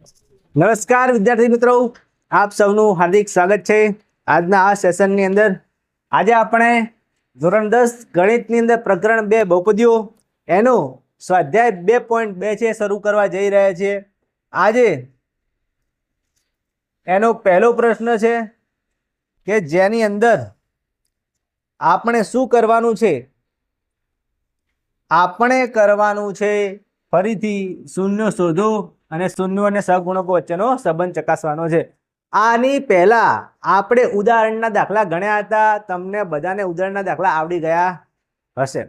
નમસ્કાર વિદ્યાર્થી મિત્રો, આપ સૌનું હાર્દિક સ્વાગત છે આજના આ સેશનની અંદર। આજે આપણે ધોરણ 10 ગણિતની અંદર પ્રકરણ 2 બહુપદીઓ એનો સ્વાધ્યાય 2.2 છે શરૂ કરવા જઈ રહ્યા છીએ। આજે એનો પહેલો પ્રશ્ન છે કે જેની અંદર આપણે શું કરવાનું છે? આપણે કરવાનું છે ફરીથી શૂન્ય શોધો અને શૂન્ય અને સહગુણકો વચ્ચેનો સંબંધ ચકાસવાનો છે। આની પહેલા આપણે ઉદાહરણના દાખલા ગણ્યા હતા, તમને બધાને ઉદાહરણના દાખલા આવડી ગયા હશે।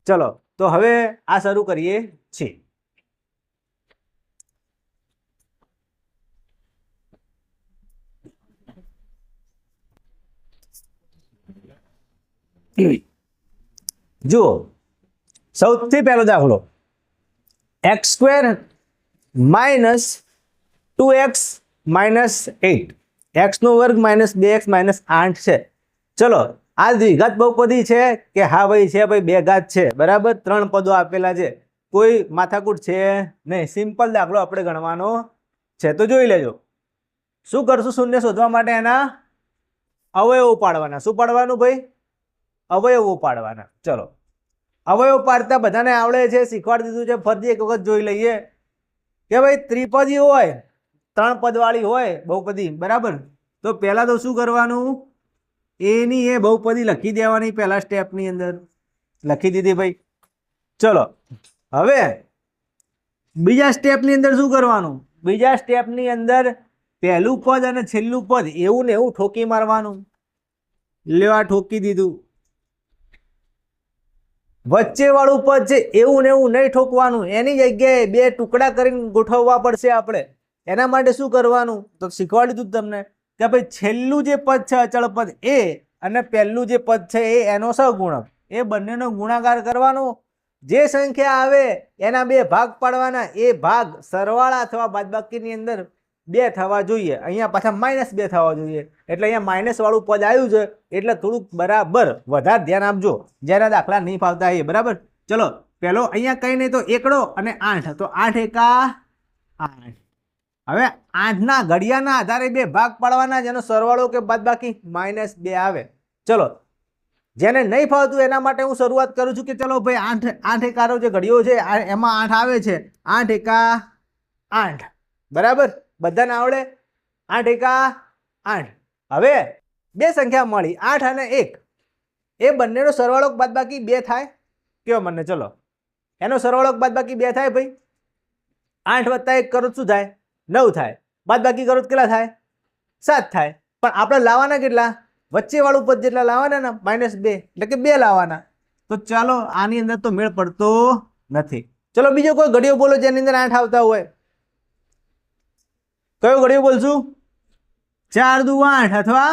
ચલો તો હવે આ શરૂ કરીએ છીએ। જુઓ, સૌથી પહેલો દાખલો x² minus 2x minus 8 x નો વર્ગ માઇનસ 2x માઇનસ 8 છે। ચલો આ દ્વિઘાત બહુપદી છે કે હા ભાઈ છે ભાઈ, બે ઘાત છે બરાબર, ત્રણ પદો આપેલા છે, કોઈ માથાકૂટ છે નહીં, સિમ્પલ દાખલો આપણે ગણવાનો છે। તો જોઈ લેજો શું કરશું, શૂન્ય શોધવા માટે એના અવયવો પાડવાના। શું પાડવાનું ભાઈ? અવયવો પાડવાના। ચલો અવયવ પાડતા બધાને આવડે છે, શીખવાડી દીધું છે, ફરીથી એક વખત જોઈ લઈએ કે ભાઈ ત્રિપદી હોય, ત્રણ પદવાળી હોય બહુપદી બરાબર, તો પહેલા તો શું કરવાનું, એની એ બહુપદી લખી દેવાની, પહેલા સ્ટેપની અંદર લખી દીધી ભાઈ। ચલો હવે બીજા સ્ટેપની અંદર શું કરવાનું, બીજા સ્ટેપની અંદર પહેલું પદ અને છેલ્લું પદ એવું ને એવું ઠોકી મારવાનું। લેવા ઠોકી દીધું। વચ્ચે વાળું પદ છે એવું ને એવું નહીં ઠોકવાનું, એની જગ્યાએ બે ટુકડા કરીને ગોઠવવા પડશે આપણે। એના માટે શું કરવાનું તો શીખવાડી દીધું તમને કે ભાઈ છેલ્લું જે પદ છે અચળ પદ એ અને પહેલું જે પદ છે એ એનો સહગુણક, એ બંનેનો ગુણાકાર કરવાનો। જે સંખ્યા આવે એના બે ભાગ પાડવાના, એ ભાગ સરવાળા અથવા બાદબાકીની અંદર 2 થવા જોઈએ, અહીંયા પાછા -2 થવા જોઈએ, એટલે અહીંયા માઇનસ વાળું પદ આવ્યું છે એટલે થોડુંક બરાબર વધારે ધ્યાન આપજો, જેના દાખલા નહીં ફાવતા એ બરાબર। ચલો પેલો અહીંયા કઈ નહીં તો એકડો અને 8, તો 8 એકા 8। હવે 8ના ઘડિયાના આધારે બે ભાગ પાડવાના, જેનો સરવાળો કે બાદબાકી -2 આવે। ચલો જેને નહીં ફાવતું એના માટે હું શરૂઆત કરું છું કે ચલો ભાઈ 8 એકાનો જે ઘડિયો છે એમાં 8 આવે છે, 8 એકા 8 બરાબર, બધાને આવડે? 8 એકા 8। હવે બે સંખ્યા મળી 8 અને 1, એ બંનેનો સરવાળો બાદબાકી 2 થાય, કયો મને? ચલો એનો સરવાળો બાદબાકી 2 થાય ભાઈ। 8 વત્તા 1 કરો શું થાય? 9 થાય, બાદબાકી કરો કેટલા થાય? 7 થાય। પણ આપણે લાવવાના કેટલા? વચ્ચે વાળું પદ જેટલા લાવવાના ને -2, એટલે કે 2 લાવવાના। તો ચાલો આની અંદર તો મેળ પડતો નથી। ચલો બીજો કોઈ ઘડિયો બોલો જેની અંદર 8 આવતા હોય, કયો ઘડિયો બોલશું? 4 દુ 8 અથવા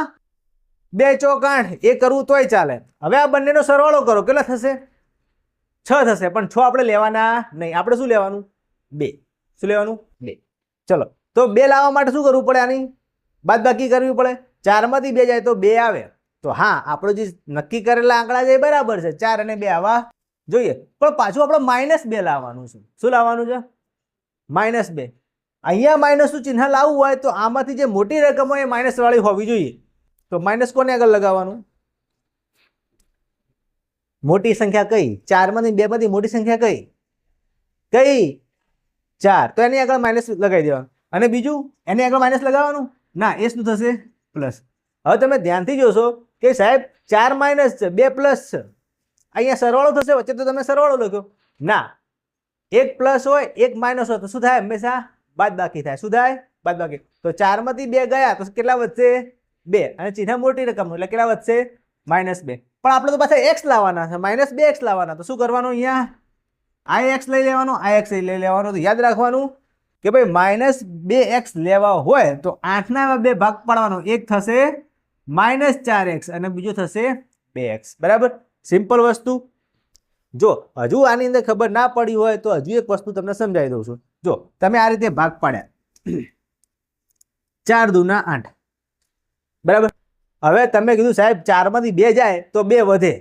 2 ચોક 8, એ કરવું તોય ચાલે। હવે આ બંનેનો સરવાળો કરો, કેટલા થશે? 6 થશે, પણ 6 આપણે લેવાના નહીં, આપણે શું લેવાનું? 2। શું લેવાનું? 2। ચલો તો 2 લાવવા માટે શું કરવું પડે? આની બાદબાકી કરવી પડે, 4 માંથી 2 જાય તો 2 આવે। તો હા, આપણો જે નક્કી કરેલા આંકડા છે એ બરાબર છે, 4 અને 2 આવવા જોઈએ, પણ પાછું આપણે -2 લાવવાનું છે। શું લાવવાનું છે? -2। અહીંયા માઇનસનું ચિહ્ન લાવવું હોય તો આમાંથી જે મોટી રકમ હોય એ માઇનસ વાળી હોવી જોઈએ, તો માઇનસ કોને આગળ લગાવવાનું? મોટી સંખ્યા કઈ? 4 માંથી 2 માંથી મોટી સંખ્યા કઈ? કઈ? 4, તો એની આગળ માઇનસ લગાવી દેવાનું। અને બીજું એની આગળ માઇનસ લગાવવાનું ના, એ શું થશે? પ્લસ। હવે તમે ધ્યાનથી જોશો કે સાહેબ 4 માઇનસ છે, 2 પ્લસ છે, અહીંયા સરવાળો થશે, વચ્ચે તો તમે સરવાળો લખ્યો ના, 1 પ્લસ હોય 1 માઇનસ હોય તો શું થાય? હંમેશા બાદબાકી થાય। શું થાય? બાદબાકી। તો 4 માંથી 2 ગયા તો કેટલા વધશે? 2, અને ચિહ્ન મોટી રકમ એટલે કેટલા વધશે? -2। પણ આપણે તો પાછા x લાવવાના છે, -2x લાવવાના, તો શું કરવાનું? અહીંયા આ x લઈ લેવાનો, આ x લઈ લેવાનો। તો યાદ રાખવાનું કે ભાઈ -2x લેવા હોય તો 8ના બે ભાગ પાડવાનો, એક થશે -4x અને બીજો થશે 2x બરાબર। સિમ્પલ વસ્તુ। જો હજુ આની અંદર ખબર ના પડી હોય તો હજુ એક વસ્તુ તમને સમજાવી દઉં છું। જો તમે આ રીતે ભાગ પાડ્યા, 4 દુ 8 બરાબર। હવે તમે કીધું સાહેબ 4 માંથી 2 જાય તો 2 વધે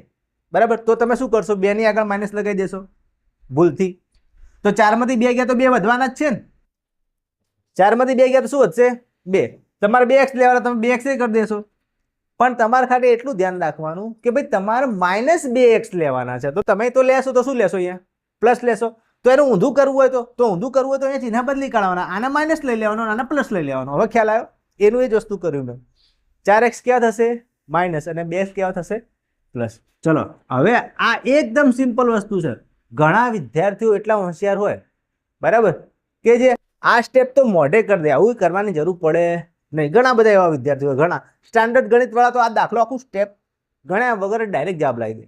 બરાબર, તો તમે શું કરશો? 2 ની આગળ માઇનસ લગાવી દેશો ભૂલથી, તો 4 માંથી 2 ગયા તો 2 વધવાના જ છે ને। 4માંથી 2 ગયા તો શું વધશે? 2. તમારે 2x લેવાના, તમે 2x કરી દેશો. પણ તમારે ખાલી એટલું ધ્યાન રાખવાનું કે ભાઈ તમારે -2x લેવાના છે. તો તમે તો લેશો તો શું લેશો? અહીંયા પ્લસ લેશો. તો એનું ઊંધું કરવું હોય તો ઊંધું કરવું હોય તો અહીંયા ચિહ્ન બદલી કાઢવાના. આના માઇનસ લઈ લેવાનો, આના પ્લસ લઈ લેવાનો. હવે ખ્યાલ આવ્યો? એનું એ જ વસ્તુ કર્યું મેં. 4x કેવા થશે? માઇનસ, અને 2x કેવા થશે? પ્લસ. ચલો હવે આ એકદમ સિમ્પલ વસ્તુ છે. ઘણા વિદ્યાર્થીઓ એટલા હોશિયાર હોય, બરાબર, કે જે આ સ્ટેપ તો મોઢે કરી દે, આવું કરવાની જરૂર પડે નહીં. ઘણા બધા એવા વિદ્યાર્થીઓ, ઘણા સ્ટાન્ડર્ડ ગણિત વાળા તો આ દાખલો આખું સ્ટેપ ગણ્યા વગર ડાયરેક્ટ જવાબ લાવી દે.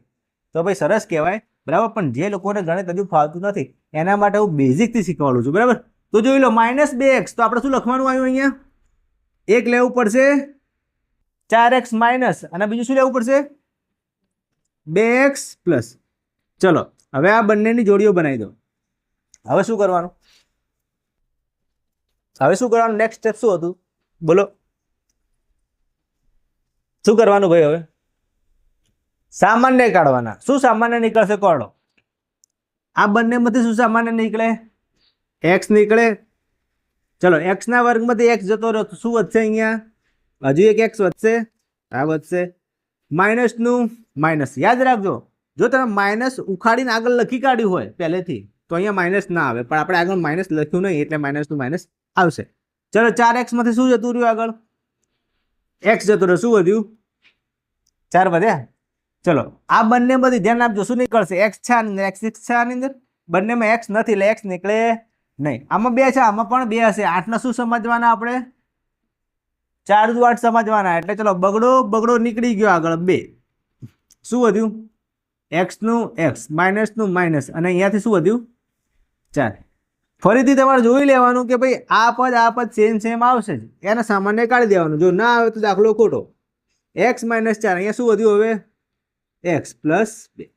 તો ભાઈ સરસ કહેવાય, બરાબર. પણ જે લોકોને ગણિત હજુ ફાવતું નથી એના માટે હું બેઝિકથી શીખવાડું છું, બરાબર. તો જોઈ લો -2x, તો આપણે શું લખવાનું આવ્યું અહીંયા? એક લેવું પડશે 4x માઇનસ, અને બીજું શું લેવું પડશે? 2x plus. ચલો હવે આ બંનેની જોડીઓ બનાવી દો. હવે શું કરવાનું? નેક્સ્ટ સ્ટેપ શું હતું? બોલો, શું કરવાનું ભાઈ? હવે સામાન્ય કાઢવાના. શું સામાન્ય નીકળશે? કાઢો. આ બંનેમાંથી શું સામાન્ય નીકળે? x નીકળે. ચલો x ના વર્ગમાંથી x જતો રહ્યો, શું વધશે? અહીંયા હજુ એક x વધશે, આ વધશે. માઇનસનું માઇનસ. યાદ રાખજો, જો તમે માઇનસ ઉખાડીને આગળ લખી કાઢ્યું હોય પહેલેથી તો અહીંયા માઇનસ ના આવે, પણ આપણે આગળ માઇનસ લખ્યું નહીં એટલે માઇનસનું માઇનસ આવશે. ચલો 4x માંથી શું જતું રહ્યું? આગળ x જતો રહ્યો, શું વધ્યું? 4 વધ્યા. ચલો આ બંનેમાંથી ધ્યાન આપજો, શું નીકળશે? x છે આની અંદર, x છે આની અંદર. બંનેમાં x નથી એટલે x નીકળે નહીં. આમાં 2 છે, આમાં પણ 2 હશે. 8 શું સમજવાના આપણે? 4 દુ 8 સમજવાના. એટલે ચલો બગડો નીકળી ગયો આગળ. 2 શું વધ્યું? x નું x, માઇનસનું માઇનસ, અને અહીંયાથી શું વધ્યું? 4. ફરીથી તમારે જોઈ લેવાનું કે ભાઈ આ પદ સેમ આવશે જ, એને સામાન્ય કાઢી દેવાનું. જો ના આવે તો દાખલો ખોટો. x - 4, અહીંયા શું વધ્યું? હવે x પ્લસ 2.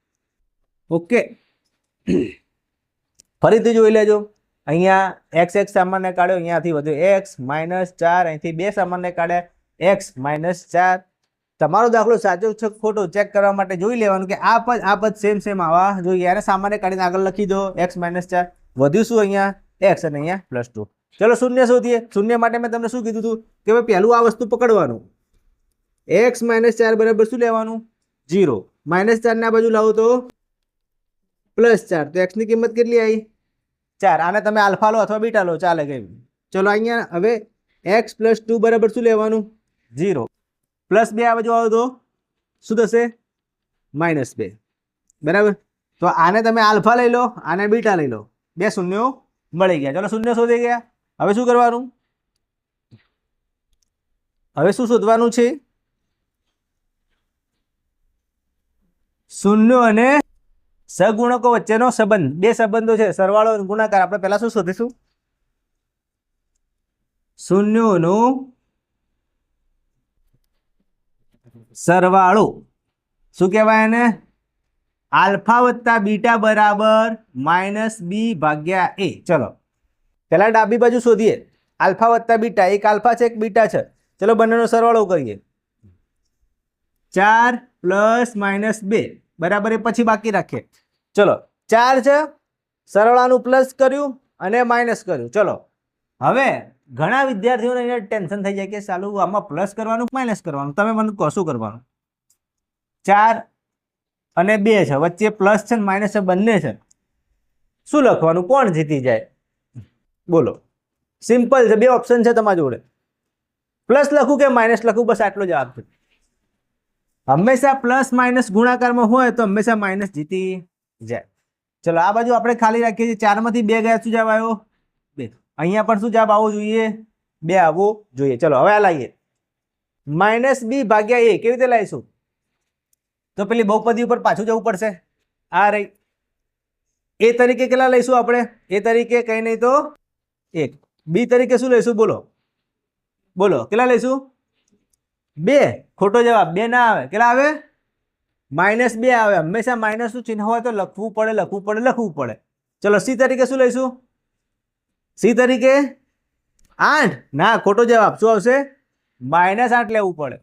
ઓકે, ફરીથી જોઈ લેજો. અહીંયા x સામાન્ય કાઢ્યો, અહીંયાથી વધ્યો x -4, અહીંથી 2 સામાન્ય કાઢ્યા, x -4. તમારો દાખલો સાચો છે ખોટો ચેક કરવા માટે જોઈ લેવાનું કે આ પદ સેમ આવવા જોઈએ. એને સામાન્ય કાઢીને આગળ લખી દો, x -4. વધ્યું શું? અહીંયા x અને અહીંયા +2. ચલો શૂન્ય શોધીએ. શૂન્ય માટે મેં તમને શું કીધું હતું કે ભાઈ પહેલું આ વસ્તુ પકડવાનું. x -4 બરાબર શું લેવાનું? 0. -4 ને આ બાજુ લાવો તો +4. તો x ની કિંમત કેટલી આવી? 4. આને તમે આલ્ફા લો અથવા બીટા લો, ચાલે ગઈ. ચલો અહીંયા હવે x +2 બરાબર શું લેવાનું? 0. +2 આ બાજુ આવો તો શું થશે? -2. બરાબર. તો આને તમે આલ્ફા લઈ લો, આને બીટા લઈ લો. 2 શૂન્યો મળી ગયા. ચલો શૂન્ય શોધી ગયા. હવે શું કરવાનું? હવે શું શોધવાનું છે? શૂન્યો અને સહગુણકો વચ્ચેનો સંબંધ. 2 સંબંધો છે, સરવાળો અને ગુણાકાર. આપણે પહેલા શું શોધીશું? શૂન્યોનો સરવાળો. શું કહેવાય એને? આલ્ફા વત્તા બીટા બરાબર -b/a. ચલો પહેલા ડાબી બાજુ શોધીએ. આલ્ફા વત્તા બીટા, એક આલ્ફા છે એક બીટા છે. ચલો બંનેનો સરવાળો કરીએ. 4 + -2 બરાબર, એ પછી બાકી રાખીએ. ચલો 4 છે, સરવાળાનું પ્લસ કર્યું અને માઇનસ કર્યું. ચલો હવે ઘણા વિદ્યાર્થીઓને અહીંયા ટેન્શન થઈ જાય કે ચાલુ આમાં પ્લસ કરવાનું માઇનસ કરવાનું. તમે મને કહો શું કરવાનું? 4 અને 2 છે, વચ્ચે પ્લસ છે ને માઇનસ છે, બંને છે. શું લખવાનું? કોણ જીતી જાય? બોલો. સિમ્પલ છે, 2 ઓપ્શન છે તમારી જોડે. પ્લસ લખું કે માઇનસ લખું? બસ આટલો જવાબ છે. હંમેશા પ્લસ માઇનસ ગુણાકારમાં હોય તો હંમેશા માઇનસ જીતી જાય. ચલો આ બાજુ આપણે ખાલી રાખીએ છીએ. 4 માંથી 2 ગયા, શું જવાબ આવ્યો? 2. અહીંયા પણ શું જવાબ આવવો જોઈએ? 2 આવવો જોઈએ. ચલો હવે આ લાવીએ. -b/a કેવી રીતે લાવીશું? તો પેલી બહુપદી ઉપર પાછું જવું પડશે. આ રહી એ તરીકે કેટલા લઈશું આપણે? એ તરીકે કઈ નહીં તો 1. બી તરીકે શું લઈશું? બોલો કેટલા લઈશું? 2. ખોટો જવાબ. 2 ના આવે. કેટલા આવે? -2 આવે. હંમેશા માઇનસનું ચિહ્ન હોય તો લખવું પડે. ચલો સી તરીકે શું લઈશું? સી તરીકે 8. ના, ખોટો જવાબ. શું આવશે? -8 લેવું પડે.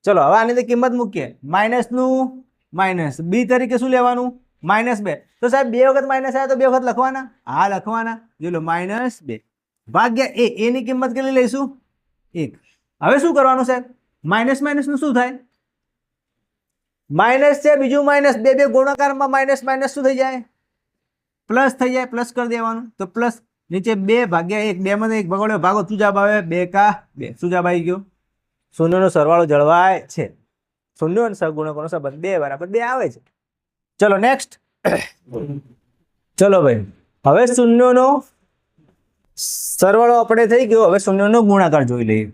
ચલો હવે આની અંદર કિંમત મૂકીએ. માઇનસનું માઇનસ. બી તરીકે શું લેવાનું? -2. તો સાહેબ 2 વખત માઇનસ આવ્યા તો 2 વખત લખવાના? હા લખવાના. જોઈ લો -2. ભાગ્યા એ ની કિંમત કેટલી લઈશું 1. હવે શું કરવાનું છે? માઇનસ માઇનસ નું શું થાય? માઇનસ છે, બીજું માઇનસ, બે બે ગુણાકારમાં માઇનસ માઇનસ શું થઈ જાય? પ્લસ થઈ જાય. પ્લસ કરી દેવાનું. તો પ્લસ નીચે 2 ભાગ્યા 1, 2 માંથી 1 ભગાડો, ભાગો, શું જવાબ આવે? 2 કા 2. શું જવાબ આવી ગયો? શૂન્યનો સરવાળો જળવાય છે. શૂન્ય અને સહગુણકોનો સંબંધ 2 બરાબર 2 આવે છે. ચલો નેક્સ્ટ. ચલો ભાઈ, હવે શૂન્યનો સરવાળો આપણે થઈ ગયો. હવે શૂન્યનો ગુણાકાર જોઈ લઈએ.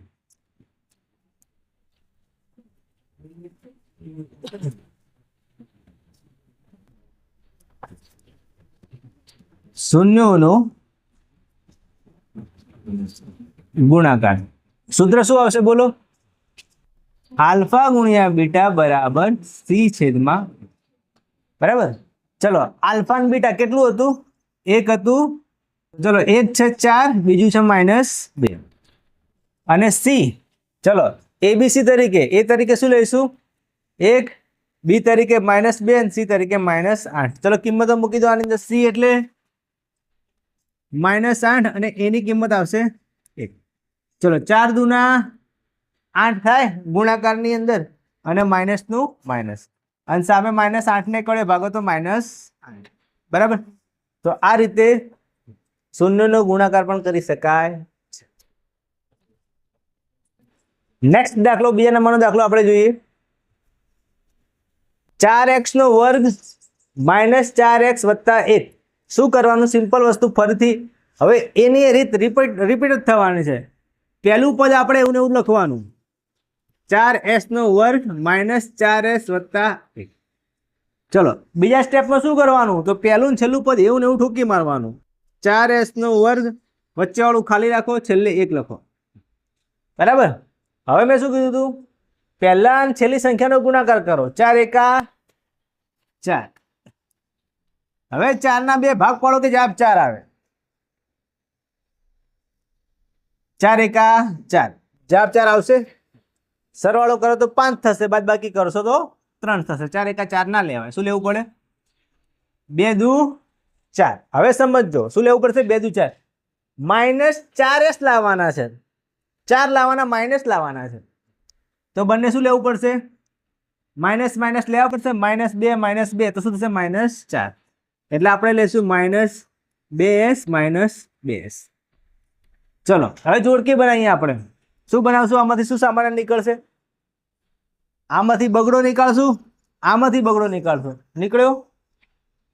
શૂન્યનો ગુણાકાર સૂત્ર શું આવશે બોલો? આલ્ફા ગુણ્યા બીટા બરાબર સી છેદમાં, બરાબર. ચલો આલ્ફા અને બીટા કેટલું હતું? 1 હતું. ચલો 1 છે 4, બીજું છે -2 અને સી. ચલો એબીસી તરીકે, એ તરીકે શું લઈશું? 1, બી તરીકે -2 અને સી તરીકે -8. ચલો કિંમતો મૂકી દો આની અંદર. સી એટલે -8 અને એની કિંમત આવશે 1. ચલો 4 દુના 8 થાય ગુણાકારની અંદર, અને માઇનસનું માઇનસ, અને સામે -8 ને કડે ભાગો તો -8. બરાબર. તો આ રીતે શૂન્યનો ગુણાકાર પણ કરી શકાય. નેક્સ્ટ દાખલો, બીજા નંબરનો દાખલો આપણે જોઈએ. 4x નો વર્ગ -4x વત્તા 1. શું કરવાનું? સિમ્પલ વસ્તુ. ફરીથી હવે એની રીત રિપીટ જ થવાની છે. પહેલું પદ આપણે એવું ને એવું લખવાનું, 4s નો વર્ગ -4s વત્તા 1. ચલો બીજા સ્ટેપમાં શું કરવાનું? તો પહેલું ને છેલ્લું પદ એવું ને એવું ઠોકી મારવાનું. 4s નો વર્ગ વચ્ચે વાળું ખાલી રાખો, છેલ્લે 1 લખો. બરાબર. હવે મેં શું કીધું હતું? પહેલા અને છેલ્લી સંખ્યાનો ગુણાકાર કરો. 4 એકા 4. હવે 4 ના 2 ભાગ પાડો તો જવાબ 4 આવે. 4 એકા 4, જવાબ 4 આવશે. સરવાળો કરો તો 5 થશે, બાદબાકી કરશો તો 3 થશે. 4 એકા 4 ના લેવાય. શું લેવું પડે? 2 દુ 4. હવે સમજો શું લેવું પડશે? 2 દુ 4. -4s લાવવાના છે. 4 લાવવાના, માઇનસ લાવવાના છે. તો બંને શું લેવું પડશે? માઇનસ માઇનસ લેવા પડશે. -2 -2 તો શું થશે? -4. એટલે આપણે લઈશું -2s -2s. ચલો હવે જોડકી બનાવીએ. આપણે શું બનાવશું? આમાંથી શું સામાન્ય નીકળશે? આમાંથી બગડો નીકાળશું, આમાંથી બગડો નીકાળશું. નીકળ્યો.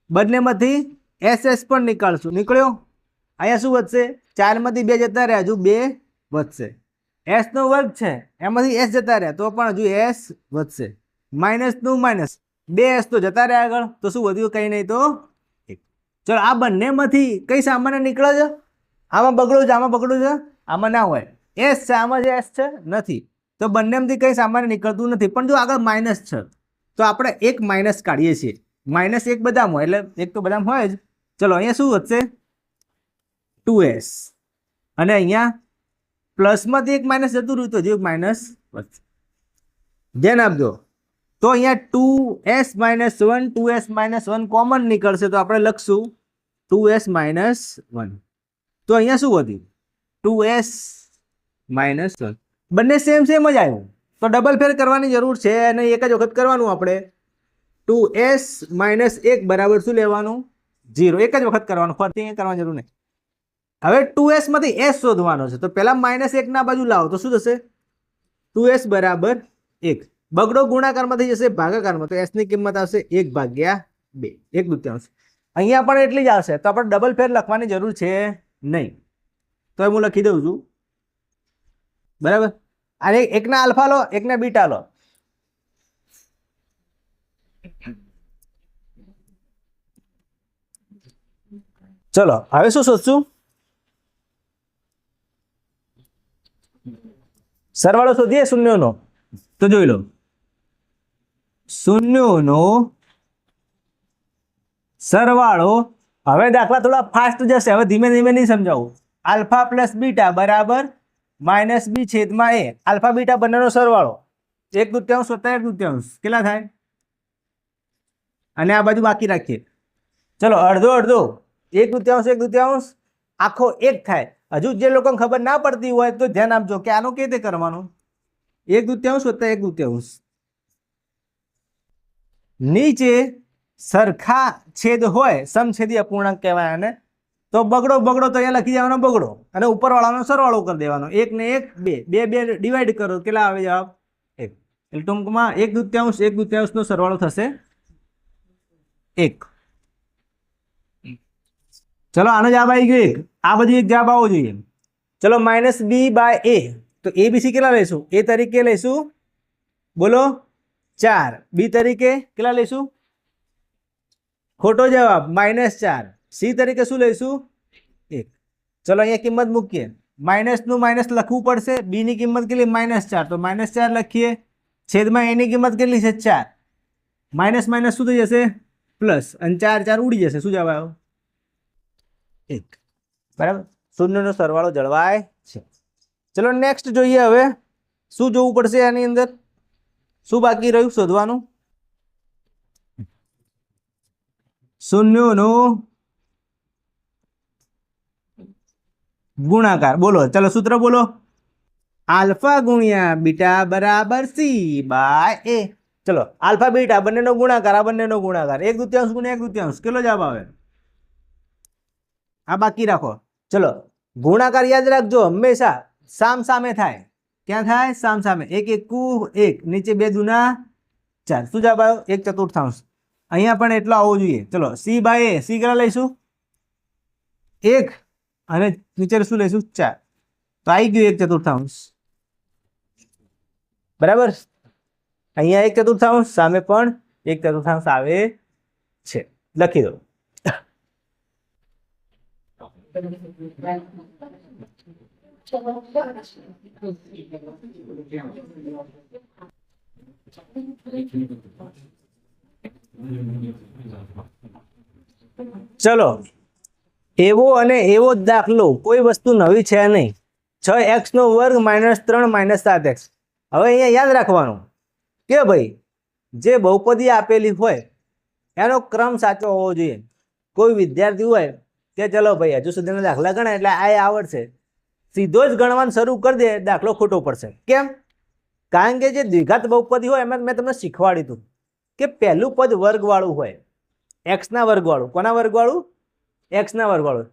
બંનેમાંથી SS પણ નીકાળશું. નીકળ્યો. અહીંયા શું વધશે? 4 માંથી 2 જતા રહ્યા, હજુ 2 વધશે. s નો વર્ગ છે, એમાંથી s જતા રહ્યા તો પણ હજુ s વધશે. માઇનસ નું માઇનસ, 2s તો જતા રહ્યા આગળ, તો શું વધ્યું? કંઈ નહીં તો 1. ચલો આ બંનેમાંથી કઈ સામાન્ય નીકળે છે? આમાં બગડો છે, આમાં બગડો છે, આમાં ના હોય. s છે, આમાં જે s છે નથી, તો બંનેમાંથી કઈ સામાન્ય નીકળતું નથી. પણ જો આગળ માઇનસ છે તો આપણે એક માઇનસ કાઢીએ છીએ. -1 બધામાં, એટલે એક તો બધામાં હોય જ. ચલો અહીંયા શું વધશે? 2s. અને અહીંયા પ્લસમાંથી એક માઇનસ જતું રહ્યું તો જે માઇનસ વધશે. ધ્યાન આપજો. તો અહીંયા 2s - 1, 2s - 1 કોમન નીકળશે, તો આપણે લખશું 2s - 1. તો અહીંયા શું વધ્યું? 2s - 1. બંને સેમ જ આવ્યું, તો ડબલ ફેર કરવાની જરૂર છે અને એક જ વખત કરવાનું. આપણે 2s - 1 બરાબર શું લેવાનું? 0. એક જ વખત કરવાનું, ફરતી અહીંયા કરવાની જરૂર નહીં. હવે 2s માંથી s શોધવાનો છે, તો પહેલા -1 ના બાજુ લાવો તો શું થશે? 2s બરાબર 1. બગડો ગુણાકારમાં થઈ જશે ભાગાકારમાં, તો s ની કિંમત આવશે 1/2, 1/2. અહીંયા પણ એટલી જ આવશે, તો આપણે ડબલ ફેર લખવાની જરૂર છે નહીં. તો હું લખી દઉં છું. બરાબર. અને એકના આલ્ફા લો, એકના બીટા લો. ચલો હવે શું શોધશું? સરવાળો શોધીએ શૂન્યનો. તો જોઈ લો, શૂન્યનો સરવાળો. હવે દાખલા થોડા ફાસ્ટ જશે, હવે ધીમે ધીમે નહીં સમજાવું. આલ્ફા પ્લસ બીટા બરાબર -b છેદમાં a. આલ્ફા બીટા બંનેનો સરવાળો 1/2 વત્તા 1/2 કેટલા થાય? અને આ બાજુ બાકી રાખીએ. ચલો અડધો અડધો, 1/2 1/2 આખો 1 થાય. હજુ જે લોકોને ખબર ના પડતી હોય તો ધ્યાન આપજો કે આનું કેવી રીતે કરવાનું. 1/2 વત્તા 1/2 નીચે સરખા છેદ હોય સમછેદી અપૂર્ણાંક કહેવાય આને. તો બગડો બગડો તો અહીંયા લખી દેવાનો બગડો અને ઉપરવાળાનો સરવાળો કરી દેવાનો. 1 ને 1 2 2 ડિવાઈડ કરો કેટલા આવે જવાબ 1. એટલે ટૂંકમાં 1/2 નો સરવાળો થશે 1. ચલો આનો જવાબ આવી ગયો 1. આ બધી એક જવાબ આવવો જોઈએ. ચલો -b/a તો abc કેટલા લઈશું? a તરીકે લઈશું બોલો 4. b તરીકે કેટલા લઈશું? ખોટો જવાબ -4. c તરીકે શું લઈશું? 1. ચલો અહીંયા કિંમત મૂકીએ. માઇનસ નું માઇનસ લખવું પડશે. b ની કિંમત કેટલી? -4. તો -4 લખીએ. છેદમાં a ની કિંમત કેટલી છે? 4. માઇનસ માઇનસ શું થઈ જશે? પ્લસ. અને 4 4 ઉડી જશે. શું જવાબ આવ્યો? 1. બરાબર. શૂન્યનો સરવાળો જળવાય છે. ચલો નેક્સ્ટ જોઈએ. હવે શું જોવું પડશે આની અંદર? શું બાકી રહ્યું શોધવાનું? શૂન્યોનો ગુણાકાર. બોલો ચલો સૂત્ર બોલો. આલ્ફા ગુણ્યા બીટા બરાબર c/a. ચલો આલ્ફા બીટા બંનેનો ગુણાકાર. આ બંનેનો ગુણાકાર 1/2 ગુણ્યા 1/2 કેટલો જવાબ આવે? આ બાકી રાખો. ચલો ગુણાકાર યાદ રાખજો હંમેશા સામ સામે થાય. ક્યાં થાય? સામ સામે. 1 1 1 નીચે 2 દુના 4. શું જવાબ આવ્યો? 1/4. અહીંયા પણ એટલો આવવો જોઈએ. ચલો c/a. c કેટલા લઈશું? 1 અને નીચે શું લઈશું? 4. તો આવી ગયું 1/4. બરાબર. અહીંયા 1/4 સામે પણ 1/4 આવે છે. લખી દો. ચલો એવો અને એવો જ દાખલો. કોઈ વસ્તુ નવી છે નહીં. 6x² - 3 - 7x. હવે અહીંયા યાદ રાખવાનું કે ભાઈ જે બહુપદી આપેલી હોય એનો ક્રમ સાચો હોવો જોઈએ. કોઈ વિદ્યાર્થી હોય કે ચલો ભાઈ હજુ સુધીના દાખલા ગણાય એટલે આ આવડશે, સીધો જ ગણવાનું શરૂ કરી દે, દાખલો ખોટો પડશે. કેમ? કારણ કે જે દ્વિઘાત બહુપદી હોય એમાં મેં તમને શીખવાડ્યું હતું કે પહેલું પદ વર્ગવાળું હોય, એક્સના વર્ગવાળું. કોના વર્ગવાળું? એક્સના વર્ગવાળું.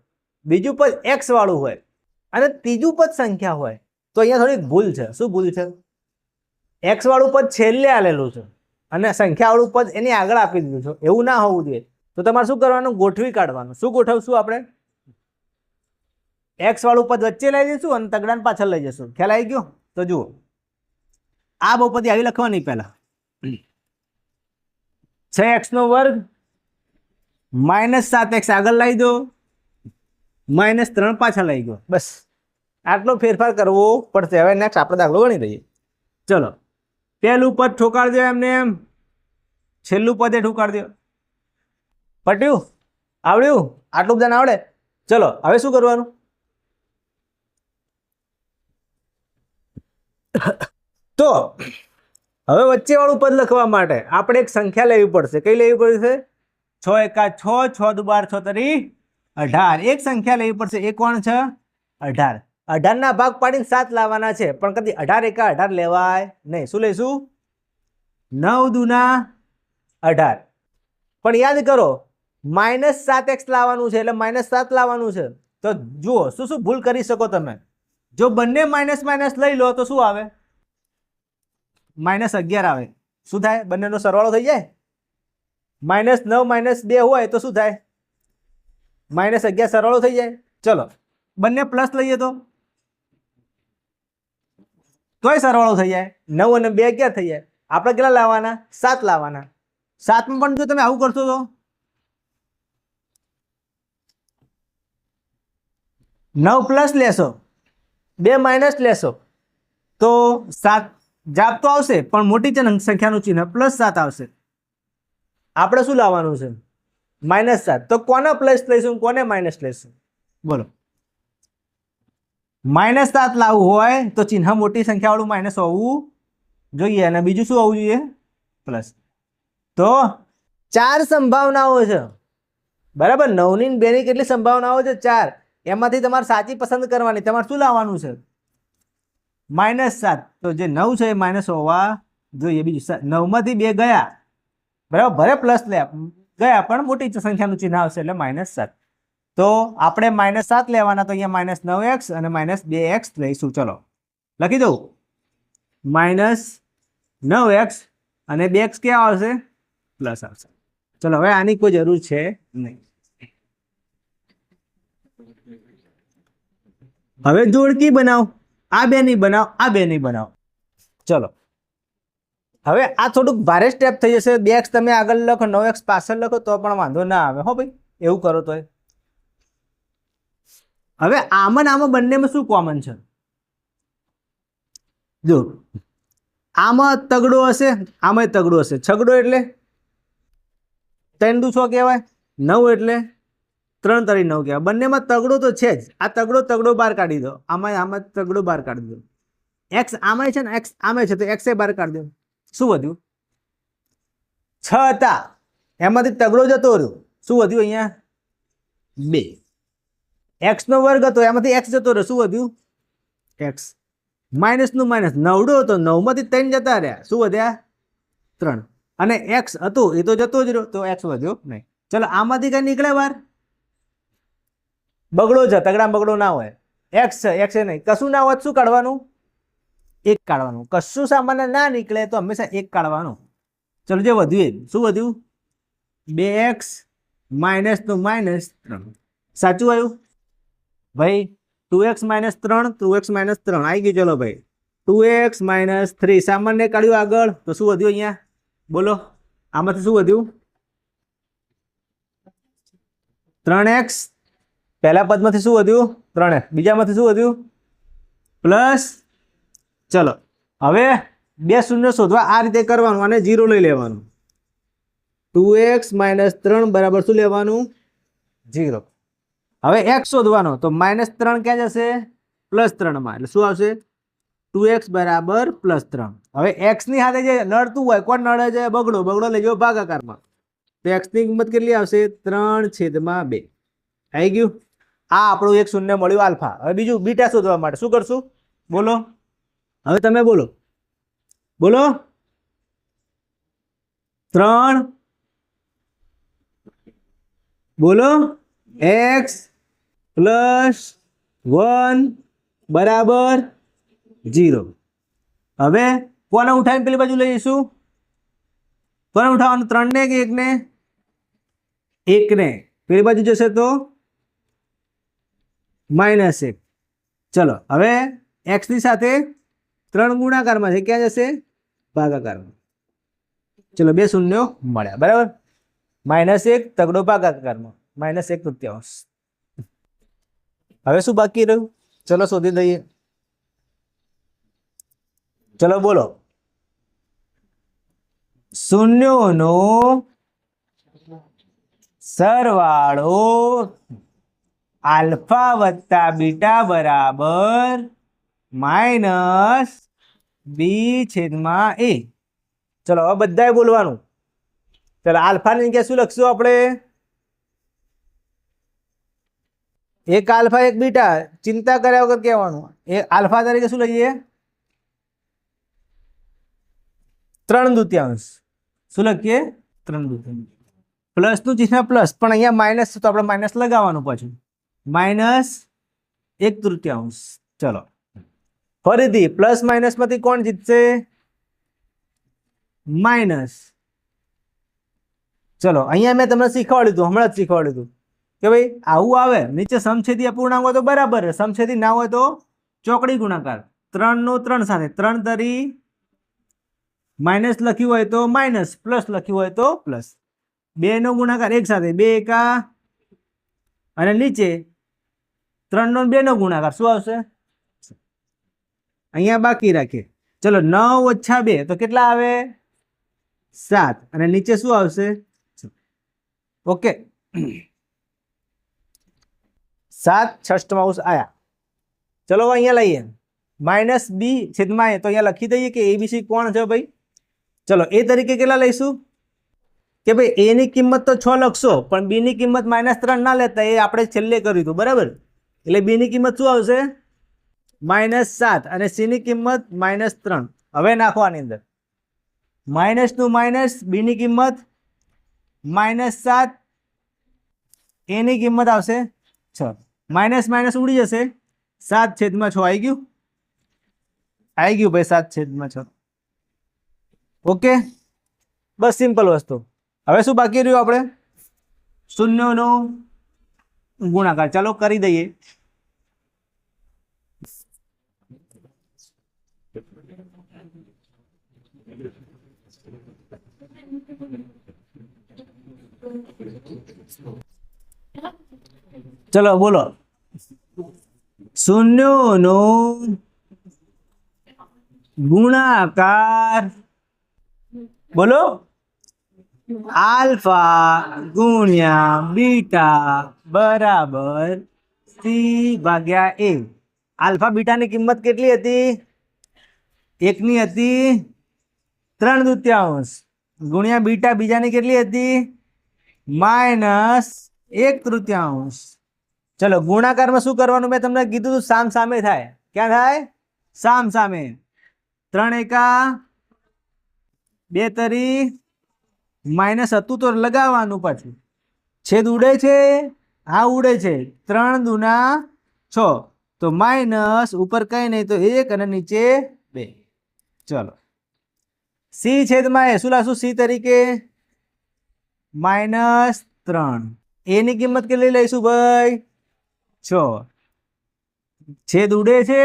બીજું પદ એક્સ વાળું હોય અને ત્રીજું પદ સંખ્યા હોય. તો અહીંયા થોડીક ભૂલ છે. શું ભૂલ છે? એક્સ વાળું પદ છેલ્લે આલેલું છે અને સંખ્યા વાળું પદ એની આગળ આપી દીધું છે. એવું ના હોવું જોઈએ. તો તમારે શું કરવાનું? ગોઠવી કાઢવાનું. શું ગોઠવશું આપણે? એક્સ વાળું પદ વચ્ચે લઈ જઈશું અને તગડાને પાછળ લઈ જઈશું. ખ્યાલ આવી ગયો? તો જુઓ આ બહુપદી આવી લખવાની. પહેલા 6x² -7x આગળ લઈ દો, -3 પાછળ લઈ ગયો. બસ આટલો ફેરફાર કરવો પડશે. હવે નેક્સ્ટ આપણે દાખલો ગણી દઈએ. ચલો પહેલું પદ ઠોકાડી દો એમને એમ, છેલ્લું પદ એ ઠોકાડી દો. પટ્યું? આવડ્યું? આટલું બધાને આવડે? ચલો હવે શું કરવાનું? તો હવે વચ્ચે વાળું પદ લખવા માટે આપણે એક સંખ્યા લેવી પડશે. કઈ લેવી પડશે? 6 × 6 6 × 12 6 × 18. એક સંખ્યા લેવી પડશે. એ કોણ છે? 18. 18 ના ભાગ પાડીને 7 લાવવાના છે, પણ કદી 18 × 18 લેવાય નહીં. શું લઈશું? 9 દુના 18. પણ યાદ કરો -7x લાવવાનું છે એટલે -7 લાવવાનું છે. તો જુઓ શું શું ભૂલ કરી શકો તમે. જો બંને માઇનસ માઇનસ લઈ લો તો શું આવે? -11 આવે. શું થાય? બંનેનો સરવાળો થઈ જાય. -9 -2 હોય તો શું થાય? -11 સરવાળો થઈ જાય. ચલો બંને પ્લસ લઈએ તોય સરવાળો થઈ જાય. 9 અને 2 11 થઈ જાય. આપણે કેટલા લાવવાના? 7 લાવવાના. 7 માં પણ જો તમે આવું કરશો તો 9 પ્લસ લેશો, 2 માઇનસ લેશો તો 7 જવાબ તો આવશે, પણ મોટી સંખ્યાનું ચિહ્ન +7 આવશે. આપણે શું લાવવાનું છે? -7. તો કોને પ્લસ લઈશું, કોને માઇનસ લઈશું? બોલો. -7 લાવવું હોય તો ચિહ્ન મોટી સંખ્યા વાળું માઇનસ હોવું જોઈએ અને બીજું શું હોવું જોઈએ? પ્લસ. તો 4 સંભાવનાઓ છે. બરાબર. 9 ની 2 ની કેટલી સંભાવનાઓ છે? 4. એમાંથી તમારે સાચી પસંદ કરવાની. તમારે શું લાવવાનું છે? -7. તો જે 9 છે એ માઇનસ હોવા જોઈએ. બીજું 9માંથી 2 ગયા, બરાબર, ભલે પ્લસ લે ગયા પણ મોટી સંખ્યાનું ચિહ્ન આવશે એટલે -7. તો આપણે -7 લેવાના, તો અહીંયા -9x અને -2x લઈશું. ચલો લખી દઉં, -9x અને 2x ક્યાં આવશે? પ્લસ આવશે. ચલો હવે આની કોઈ જરૂર છે નહીં. હવે જોડકી બનાવો. આ બે નહીં બનાવો, આ બે નહીં બનાવો. ચલો હવે આ થોડુંક ભારે સ્ટેપ થઈ જશે. 2x તમે આગળ લખો, 9x પાછળ લખો તો પણ વાંધો ના આવે. હો ભાઈ, એવું કરો તો. હવે આમાં આમાં બંનેમાં શું કોમન છે? જો આમાં તગડો હશે, આમાં તગડો હશે. છગડો એટલે 3 દુ 6 કહેવાય, 9 એટલે 3 તરી 9 કહેવાય. બંનેમાં તગડો તો છે જ. આ તગડો બહાર કાઢી દો. આમાં તગડો બહાર કાઢી દો. x આમાં છે ને, x આમાં છે તો x એ બહાર કાઢી દો. શું વધ્યું? 6 હતા, એમાંથી તગડો જતો રહ્યો. શું વધ્યું? અહીંયા 2. x નો વર્ગ હતો, એમાંથી x જતો રહ્યો. શું વધ્યું? x. માઇનસનું માઇનસ, 9 હતો, 9 માંથી 3 જતા રહ્યા. શું વધ્યા? 3. અને x હતો એ તો જતો જ રહ્યો, તો x વધ્યો નહીં. ચલો આમાંથી કઈ નીકળે બહાર? બગડો છે, તગડા બગડો ના હોય. x છે, x એ નહીં, કશું ના હોય શું કાઢવાનું? 1 કાઢવાનું. કશું સામાન્ય ના નીકળે તો હંમેશા 1 કાઢવાનું. ચલો જે વધ્યું એ શું વધ્યું? 2x માઇનસનું minus 3. સાચું આવ્યું ભાઈ? 2x માઇનસ 3, 2x માઇનસ 3 આવી ગયું. ચલો ભાઈ 2x માઇનસ 3 સામાન્ય કાઢ્યું આગળ, તો શું વધ્યું અહીંયા? બોલો આમાંથી શું વધ્યું? 3x. પહેલા પદમાંથી શું વધ્યું? 3x. બીજામાંથી શું વધ્યું? પ્લસ. ચલો હવે 2 શૂન્ય શોધવા આ રીતે કરવાનું, અને 0 લઈ લેવાનું. 2x માઇનસ 3 બરાબર શું લેવાનું? 0. હવે x શોધવાનો, તો -3 ક્યાં જશે? +3 માં. એટલે શું આવશે? 2x બરાબર +3. હવે x ની સાથે જે નડતું હોય, કોણ નડે છે? બગડો. બગડો લઈ જાઓ ભાગાકારમાં, તો x ની કિંમત કેટલી આવશે? 3/2. આવી ગયું. આ આપણું એક શૂન્ય મળ્યું આલ્ફા. હવે બીજું બીટા શોધવા માટે શું કરશું? બોલો હવે તમે બોલો. 3 બોલો x +1 બરાબર 0. હવે કોને ઉઠાવીને પેલી બાજુ લઈ જઈશું? કોને ઉઠાવવાનું? 3 ને કે 1 ને? 1 ને. પેલી બાજુ જશે તો -1. ચલો હવે x ની સાથે 3 ગુણાકારમાં છે, ક્યાં જશે? ભાગાકારમાં. ચલો 2 શૂન્યો મળ્યા, બરાબર. -1 તગડો ભાગાકારમાં, -1/3. હવે શું બાકી રહ્યું? ચલો શોધી દઈએ. ચલો બોલો. શૂન્યોનો સરવાળો આલ્ફા વત્તા બીટા બરાબર -b/a. ચલો હવે બધાએ બોલવાનું. ચલો આલ્ફાની જગ્યાએ શું લખશું આપણે? એક આલ્ફા એક બીટા, ચિંતા કર્યા વગર કહેવાનું. એ આલ્ફા તરીકે શું લઈએ? 3/2. શું લખીએ? 3/2. પ્લસનું ચિહ્ન પ્લસ, પણ અહીંયા માઇનસ છે તો આપણે માઇનસ લગાવવાનું. પાછું -1/3. ચલો ફરીથી પ્લસ માઇનસમાંથી કોણ જીતશે? માઇનસ. ચલો અહીંયા મેં તમને શીખવાડ્યું હતું, હમણાં જ શીખવાડ્યું હતું કે ભાઈ આવું આવે, નીચે સમછેદી અપૂર્ણાંક હોય તો બરાબર, સમછેદી ના હોય તો ચોકડી ગુણાકાર. 3 નો 3 સાથે 3 તરી માઇનસ લખ્યું હોય તો માઇનસ, પ્લસ લખ્યું હોય તો પ્લસ. 2 નો ગુણાકાર એક સાથે 2 એકા, અને નીચે 3 નો 2 નો ગુણાકાર શું આવશે? અહીંયા બાકી રાખીએ. ચલો 9 - 2 તો કેટલા આવે? 7. અને નીચે શું આવશે? ઓકે 7 6 આયા. ચલો અહીંયા લઈએ -b/a. તો અહીંયા લખી દઈએ કે abc કોણ છે ભાઈ? ચલો એ તરીકે કેટલા લઈશું? કે ભાઈ a ની કિંમત તો 6 લખશો, પણ b ની કિંમત -3 ના લેતા, એ આપણે છેલ્લે કર્યું હતું, બરાબર. એટલે બી ની કિંમત શું આવશે? -7 અને સી ની કિંમત -3. હવે નાખો આની અંદર માઇનસ નું માઇનસ, બી ની કિંમત -7, એ ની કિંમત આવશે 6. માઇનસ માઇનસ ઉડી જશે, 7/6 આવી ગયું? આવી ગયું ભાઈ, 7/6. ઓકે, બસ સિમ્પલ વસ્તુ. હવે શું બાકી રહ્યું? આપણે શૂન્યનો ગુણાકાર. ચાલો કરી દઈએ. ચલો બોલો, શૂન્યનો ગુણાકાર. બોલો, આલ્ફા ગુણ્યા બીટા બરાબર સી ભાગ્યા એ. આલ્ફા બીટાની કિંમત કેટલી હતી? 1 ની હતી 3/2 ગુણ્યા બીટા બીજાની કેટલી હતી? -1/3. ચલો ગુણાકારમાં શું કરવાનું? મેં તમને કીધું તું સામ સામે થાય. ક્યાં થાય? સામ સામે. 3 એકા 2 તરી, માઇનસ હતું તો લગાવવાનું. પછી છેદ ઉડે છે, હા ઉડે છે. 3 દુના 6, તો માઇનસ ઉપર કઈ નહીં તો 1 અને નીચે 2. ચલો સી છેદમાં એ શું લાવશું? સી તરીકે -3. એ ની કિંમત કેટલી લઈશું ભાઈ? 6. છેદ ઉડે છે,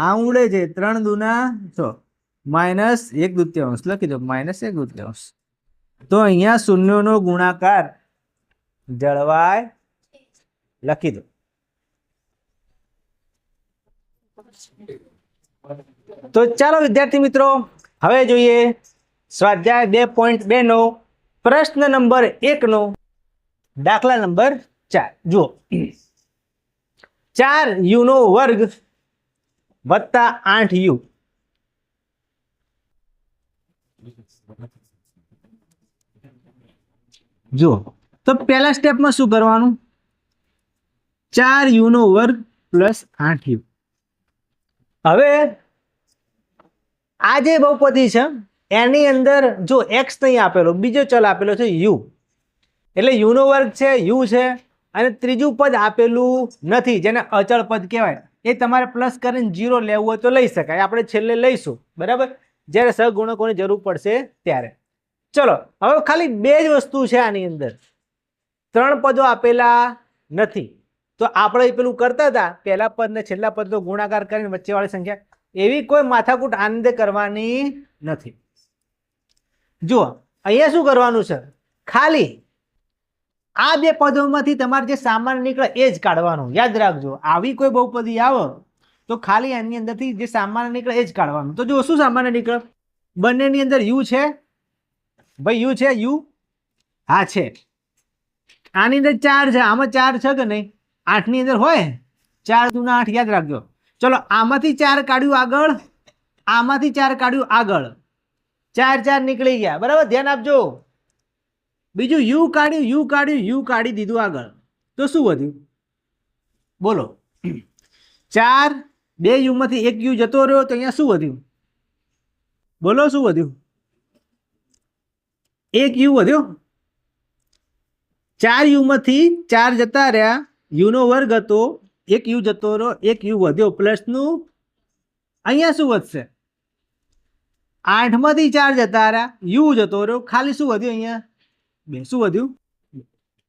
આ ઉડે છે. 3 દુના 6, -1/2 લખી દો, -1/2. તો અહીંયા શૂન્યનો ગુણાકાર જળવાય, લખી દો. તો ચાલો વિદ્યાર્થી મિત્રો, હવે જોઈએ સ્વાધ્યાય 2.2 નો પ્રશ્ન નંબર 1 નો દાખલા નંબર 4. જુઓ, 4u નો વર્ગ વત્તા 8u. જુઓ, તો પહેલા સ્ટેપમાં શું કરવાનું? 4u નો વર્ગ પ્લસ 8u. હવે આ જે બહુપદી છે એની અંદર જો x નહીં આપેલો, બીજો ચલ આપેલો છે u, એટલે u નો વર્ગ છે, u છે, અને ત્રીજું પદ આપેલું નથી જેને અચળ પદ કહેવાય. એ તમારે પ્લસ કરીને 0 લેવું હોય તો લઈ શકાય. આપણે છેલ્લે લઈશું, બરાબર, જ્યારે સહગુણકોની જરૂર પડશે ત્યારે. ચલો હવે ખાલી 2 જ વસ્તુ છે આની અંદર. 3 પદો આપેલા નથી, તો આપણે પેલું કરતા હતા પહેલા પદ ને છેલ્લા પદનો ગુણાકાર કરીને વચ્ચેવાળી સંખ્યા, એવી કોઈ માથાકૂટ આનંદે કરવાની નથી. જુઓ અહીંયા શું કરવાનું છે? ખાલી આ 2 પદોમાંથી તમારે જે સામાન્ય નીકળે એ જ કાઢવાનું. યાદ રાખજો, આવી કોઈ બહુપદી આવે તો ખાલી એની અંદરથી જે સામાન્ય નીકળે એ જ કાઢવાનું. તો જો શું સામાન્ય નીકળે? બંનેની અંદર u છે ભાઈ, u છે, u હા છે. આની અંદર 4 છે, આમાં 4 છે કે નહીં? 8 ની અંદર હોય, 4 દુના 8, યાદ રાખજો. ચલો આમાંથી 4 કાઢ્યું આગળ, આમાંથી 4 કાઢ્યું આગળ, 4 નીકળી ગયા, બરાબર, ધ્યાન આપજો. બીજું u કાઢ્યું, u કાઢી દીધું આગળ, તો શું વધ્યું? બોલો, 4, 2 u માંથી 1 u જતો રહ્યો, તો અહીંયા શું વધ્યું? બોલો શું વધ્યું? 1 u વધ્યો. 4 u માંથી 4 જતા રહ્યા, u નો વર્ગ હતો, 1 u જતો રહ્યો, 1 u વધ્યો, પ્લસનું અહીંયા શું વધશે? 8 માંથી 4 જતા રહ્યા, u જતો રહ્યો, ખાલી શું વધ્યું? અહીંયા 2. શું વધ્યું?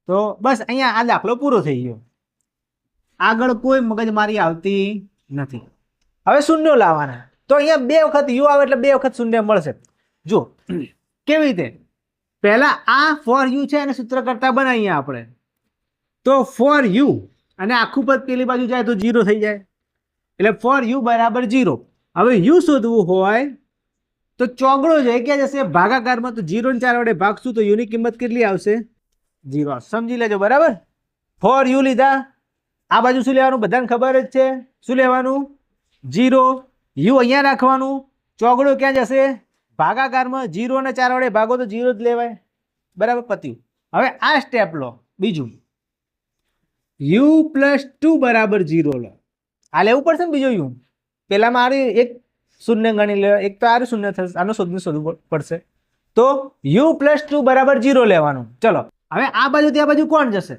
તો બસ અહીંયા આ દાખલો પૂરો થઈ ગયો. આગળ કોઈ મગજમારી આવતી નથી. હવે શૂન્યો લાવવાના, તો અહીંયા 2 વખત u આવે એટલે 2 વખત શૂન્ય મળશે. જો કેવી રીતે? પહેલા આ ફોર યુ છે એને સૂત્ર કરતા બનાવીએ આપણે. તો ફોર યુ અને આખું પદ પેલી બાજુ જાય તો 0 થઈ જાય, એટલે ફોર યુ બરાબર 0. હવે યુ શોધવું હોય તો ચોગડો છે ક્યાં જશે? ભાગાકારમાં. તો 0 ને 4 વડે ભાગશું તો યુની કિંમત કેટલી આવશે? 0. સમજી લેજો, બરાબર. ફોર યુ લીધા, આ બાજુ શું લેવાનું? બધાને ખબર જ છે. શું લેવાનું? 0. યુ અહીંયા રાખવાનું, ચોગડો ક્યાં જશે? ભાગાકારમાં. 0 ને 4 વડે ભાગો તો 0 જ લેવાય, બરાબર, પત્યું. હવે આ સ્ટેપ લો. બીજું યુ પ્લસ 2 બરાબર 0 લો. આ લેવું પડશે ને બીજો યુ. પેલામાં આરી એક શૂન્ય ગણી લે, એક તો આરું શૂન્ય થશે, આનો શોધવું પડશે. તો યુ પ્લસ 2 બરાબર 0 લેવાનું. ચલો હવે આ બાજુથી આ બાજુ કોણ જશે?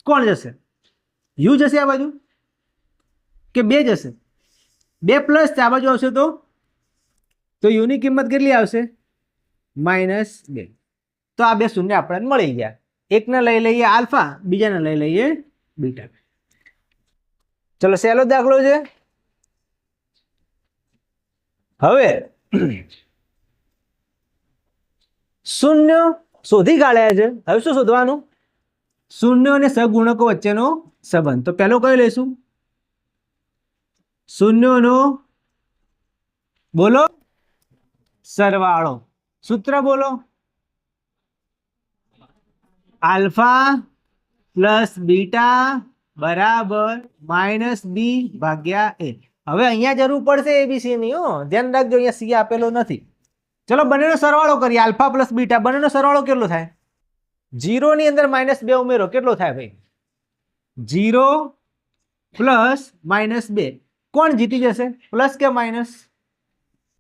કોણ જશે? યુ જશે આ બાજુ કે 2 જશે? 2 પ્લસ આ બાજુ આવશે તો યુની કિંમત કેટલી આવશે? -2. તો આ બે શૂન્ય આપણને મળી ગયા. એકને લઈ લઈએ આલ્ફા, બીજાને લઈ લઈએ બીટા. ચલો સહેલો દાખલો છે. હવે શૂન્ય શોધી કાઢ્યા છે. હવે શું શોધવાનું? શૂન્ય અને સહગુણકો વચ્ચેનો સંબંધ. તો પહેલો કયો લઈશું? શૂન્યનો બોલો સરવાળો. સૂત્ર બોલો. આલ્ફા પ્લસ બીટા બરાબર -b ભાગ્યા a. હવે અહીંયા જરૂર પડશે એબીસી ની. ધ્યાન રાખજો, અહીંયા સી આપેલો નથી. ચલો બંનેનો સરવાળો કરીએ. આલ્ફા પ્લસ બીટા બંનેનો સરવાળો કેટલો થાય? 0 ની અંદર -2 ઉમેરો, કેટલો થાય ભાઈ? 0 પ્લસ -2. કોણ જીતી જશે? પ્લસ કે માઇનસ?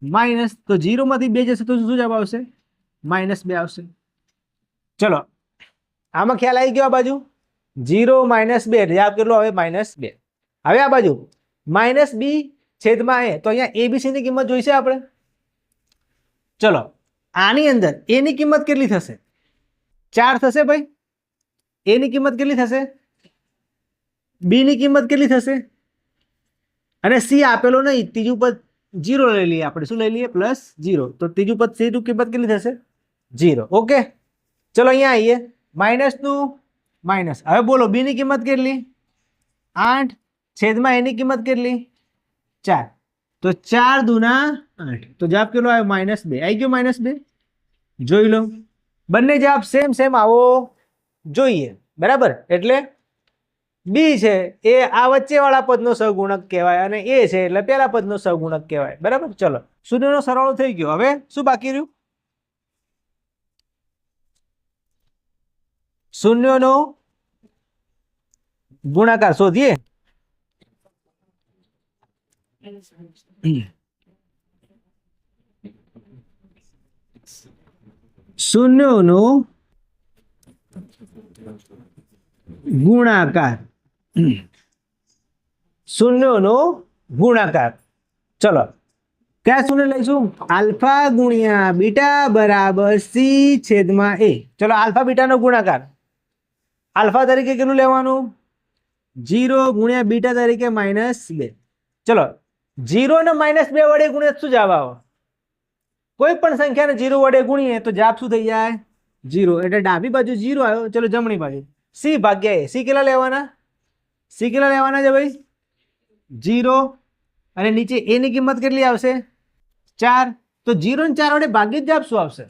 માઇનસ. તો 0 માંથી 2 જશે તો શું જવાબ આવશે? -2 આવશે. ચલો આમાં ખ્યાલ આવી ગયો? આ બાજુ 0 -2 જવાબ કેટલો આવે? -2. હવે આ બાજુ -b છેદમાં a. તો અહીંયા abc ની કિંમત જોઈશે આપણે. ચલો આની અંદર a ની કિંમત કેટલી થશે? 4 થશે ભાઈ. a ની કિંમત કેટલી થશે? b ની કિંમત કેટલી થશે? અને c આપેલો નહીં, ત્રીજું પદ 0 લઈ લઈએ આપણે. શું લઈ લઈએ? +0. તો ત્રીજું પદ c ની કિંમત કેટલી થશે? 0. ઓકે ચલો અહીંયા આવીએ. માઇનસ નું માઇનસ. હવે બોલો b ની કિંમત કેટલી? 8 છેદમાં a ની કિંમત કેટલી? 4. તો 4 દુના 8. તો જવાબ કેટલો આવ્યો? -2. આવી ગયો -2. જોઈ લો બંને જવાબ સેમ આવો જોઈએ. બરાબર. એટલે બી છે એ આ વચ્ચેવાળા પદનો સહગુણક કહેવાય અને એ છે એટલે પહેલા પદનો સહગુણક કહેવાય. બરાબર. ચલો શૂન્યનો સરવાળો થઈ ગયો. હવે શું બાકી રહ્યું? શૂન્યનો ગુણાકાર શોધીએ. શૂન્યનો ગુણાકાર. શૂન્યનો ગુણાકાર. ચલો ક્યાં શૂન્ય લઈશું? આલ્ફા ગુણ્યા બીટા બરાબર સી છેદમાં એ. ચલો આલ્ફા બીટાનો ગુણાકાર. આલ્ફા તરીકે કેટલું લેવાનું? 0 ગુણ્યા બીટા તરીકે -2. ચલો 0 ને -2 વડે ગુણ્યા શું જવાબ આવે? કોઈ પણ સંખ્યાને 0 વડે ગુણીએ તો જવાબ શું થઈ જાય? 0. એટલે ડાબી બાજુ 0 આવ્યો. ચલો જમણી બાજુ સી ભાગ્યા એ. સી કેટલા લેવાના? સી કેટલા લેવાના છે ભાઈ? 0. અને નીચે એ ની કિંમત કેટલી આવશે? 4. તો 0 ને 4 વડે ભાગી જ જવાબ શું આવશે?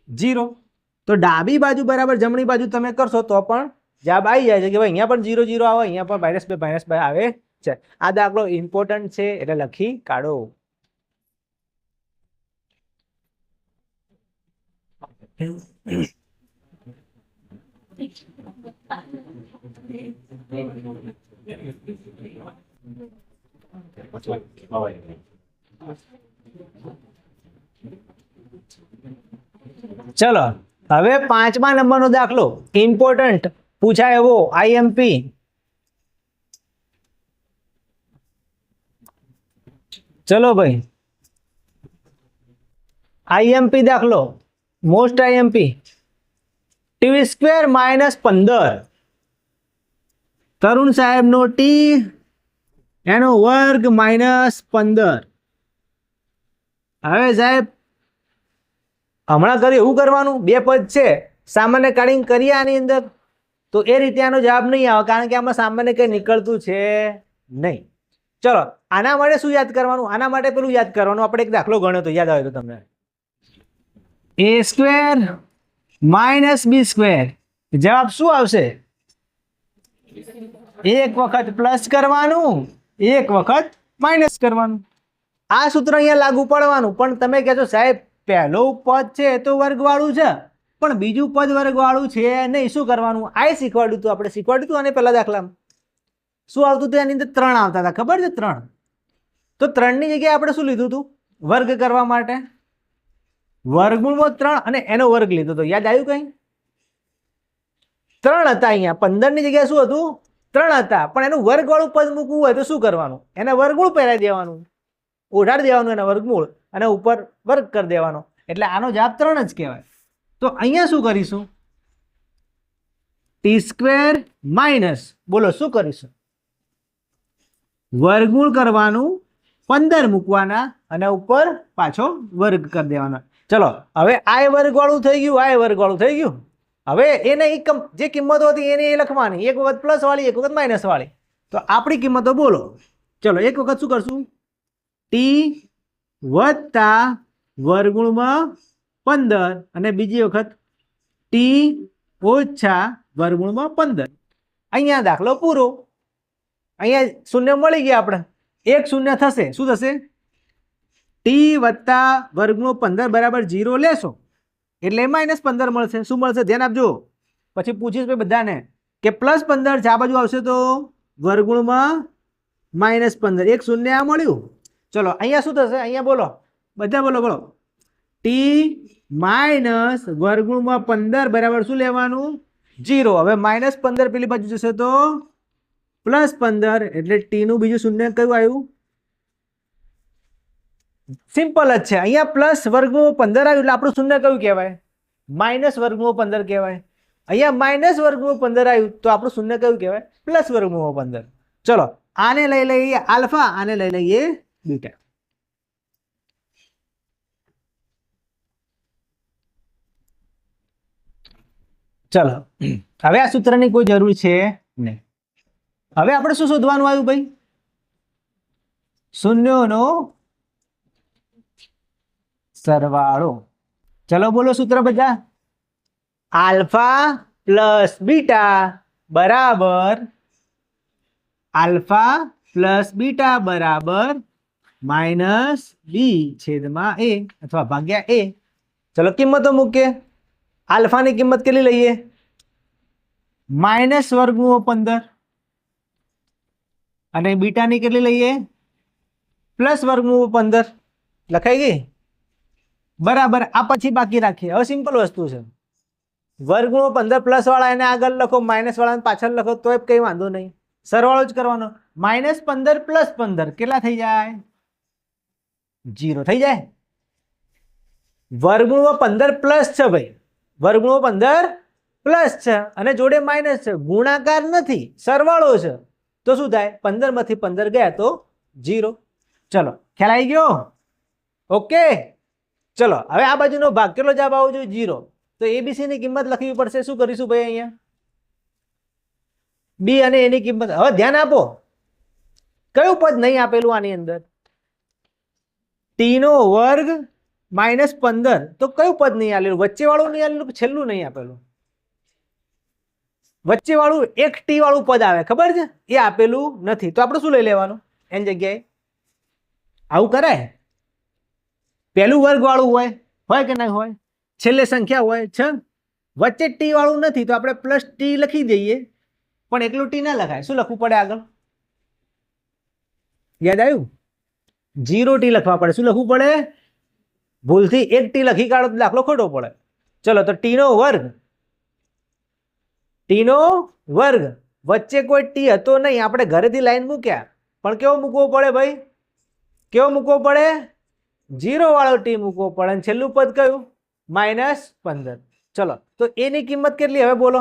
0. તો ડાબી બાજુ બરાબર જમણી બાજુ તમે કરશો તો પણ જવાબ આવી જાય છે કે ભાઈ અહીંયા પણ 0 0 આવે, અહીંયા પણ -2 આવે છે. આ દાખલો ઇમ્પોર્ટન્ટ છે એટલે લખી કાઢો. ચલો હવે 5મા નંબરનો દાખલો ઇમ્પોર્ટન્ટ પૂછાય એવો આઈએમપી. ચલો ભાઈ આઈએમપી દાખલો મોસ્ટ આઈએમપી. t² -15 તરુણ સાહેબનો t એનો વર્ગ -15. હવે સાહેબ હમણાં કર્યું એવું કરવાનું. બે પદ છે સામાન્ય કાઢીને કરીએ આની અંદર તો એ રીતે આનો જવાબ નહીં આવે કારણ કે આમાં સામાન્ય કંઈ નીકળતું છે નહીં. ચલો આના માટે શું યાદ કરવાનું? આના માટે પેલું યાદ કરવાનું. આપણે એક દાખલો ગણ્યો તો યાદ આવે તો તમને. a² -b². જવાબ શું આવશે? એક વખત પ્લસ કરવાનું, એક વખત માઇનસ કરવાનું. આ સૂત્ર અહીંયા લાગુ પડવાનું. પણ તમે કહેશો સાહેબ પહેલો પદ છે એ તો વર્ગવાળું છે પણ બીજું પદ વર્ગવાળું છે નહીં. શું કરવાનું? આ શીખવાડ્યું હતું આપણે, શીખવાડ્યું હતું. અને પહેલા દાખલામાં શું આવતું હતું? એની અંદર 3 આવતા હતા, ખબર છે? 3. તો 3ની જગ્યાએ આપણે શું લીધું હતું વર્ગ કરવા માટે? વર્ગમૂળમાં 3 અને એનો વર્ગ લીધો હતો. યાદ આવ્યું? કઈ 3 હતા અહીંયા. 15ની જગ્યાએ શું હતું? 3 હતા. પણ એનું વર્ગવાળું પદ મૂકવું હોય તો શું કરવાનું? એને વર્ગમૂળ પહેરાવી દેવાનું, ઓઢાડી દેવાનું એના વર્ગમૂળ, અને ઉપર વર્ગ કરી દેવાનો. એટલે આનો જવાબ 3 જ કહેવાય. તો અહીંયા શું કરીશું? t² માઇનસ, બોલો શું કરીશું? વર્ગમૂળ કરવાનું, 15 મૂકવાના અને ઉપર પાછો વર્ગ કરી દેવાનો. ચલો હવે આ વર્ગવાળું થઈ ગયું, આ વર્ગવાળું થઈ ગયું. હવે એને જે કિંમતો હતી એને એ લખવાની, એક વખત પ્લસ વાળી, એક વખત માઇનસ વાળી. તો આપણી કિંમતો બોલો. ચલો એક વખત શું કરશું? t વત્તા વર્ગમૂળમાં 15 અને બીજી વખત t ઓછા વર્ગમૂળમાં 15. અહીંયા દાખલો પૂરો. અહીંયા શૂન્ય મળી ગયા આપણે. એક શૂન્ય થશે. શું થશે? t વત્તા વર્ગમૂળ 15 બરાબર 0 લેશો એટલે -15 મળશે. શું મળશે? ધ્યાન આપજો. પછી પૂછીશ બધાને કે +15 છે આ બાજુ આવશે તો વર્ગમૂળમાં -15. એક શૂન્ય આ મળ્યું. ચલો અહીંયા શું થશે? અહીંયા બોલો, બધા બોલો બોલો. t માઇનસ વર્ગમૂળમાં 15 બરાબર શું લેવાનું? 0. હવે -15 પેલી બાજુ જશે તો +15 એટલે t નું બીજું શૂન્ય કયું આવ્યું? સિમ્પલ જ છે. અહીંયા પ્લસ વર્ગમૂળ 15 આવ્યું એટલે આપણું શૂન્ય કયું કહેવાય? માઇનસ વર્ગમૂળ 15 કહેવાય. અહીંયા માઇનસ વર્ગમૂળ 15 આવ્યું તો આપણું શૂન્ય કયું કહેવાય? પ્લસ વર્ગમૂળ 15. ચલો આને લઈ લઈએ આલ્ફા, આને લઈ લઈએ બીટા. ચલો હવે આ સૂત્રની કોઈ જરૂર છે નહીં. હવે આપણે શું શોધવાનું આવ્યું ભાઈ? શૂન્યોનો સરવાળો. ચલો બોલો સૂત્ર બધા. આલ્ફા પ્લસ બીટા બરાબર આલ્ફા પ્લસ બીટા બરાબર -b/a અથવા ભાગ્યા a. ચલો કિંમતો મૂકીએ. આલ્ફાની કિંમત કેટલી લઈએ? -√15 અને બીટાની કેટલી લઈએ? +√15. લખાઈ ગઈ? બરાબર. આ પછી બાકી રાખીએ. હવે સિમ્પલ વસ્તુ છે. √15 પ્લસ વાળા એને આગળ લખો, માઇનસ વાળાને પાછળ લખો તોય કંઈ વાંધો નહીં. સરવાળો જ કરવાનો. -15 + 15 કેટલા થઈ જાય? 0 થઈ જાય. √15 પ્લસ છે ભાઈ, √15 પ્લસ છે અને જોડે માઇનસ છે. ગુણાકાર નથી, સરવાળો છે. તો શું થાય? 15 માંથી 15 ગયા તો 0. ચલો ખ્યાલ આવી ગયો? ઓકે. ચલો હવે આ બાજુનો ભાગ કેટલો જવાબ આવવો જોઈએ? 0. તો ABC ની કિંમત લખવી પડશે. શું કરીશું ભાઈ? અહીંયા B અને A ની કિંમત. હવે ધ્યાન આપો, કયું પદ નહીં આપેલું આની અંદર? t નો વર્ગ -15. તો કયું પદ નહીં આપેલું? વચ્ચે વાળું નહીં આપેલું, છેલ્લું નહીં આપેલું. વચ્ચે વાળું એક t વાળું પદ આવે, ખબર છે? એ આપેલું નથી. તો આપણે શું લઈ લેવાનું એની જગ્યાએ? આવું કરાય? પહેલું વર્ગ વાળું હોય કે ના હોય? છેલ્લે સંખ્યા હોય છે, વચ્ચે t વાળું નથી તો આપણે +t લખી દઈએ. પણ એકલું t ના લખાય. શું લખવું પડે આગળ? યાદ આવ્યું? 0t લખવા પડે. શું લખવું પડે? ભૂલથી એક t લખી કાઢો તો દાખલો ખોટો પડે. ચલો તો t નો વર્ગ. વચ્ચે કોઈ t હતો નહીં, આપણે ઘરેથી લાઈન મૂક્યા. પણ કેવો મૂકવો પડે ભાઈ? કેવો મૂકવો પડે? 0 વાળો t મૂકવો પડે. અને છેલ્લું પદ કયું? -15. ચલો તો a ની કિંમત કેટલી હવે બોલો?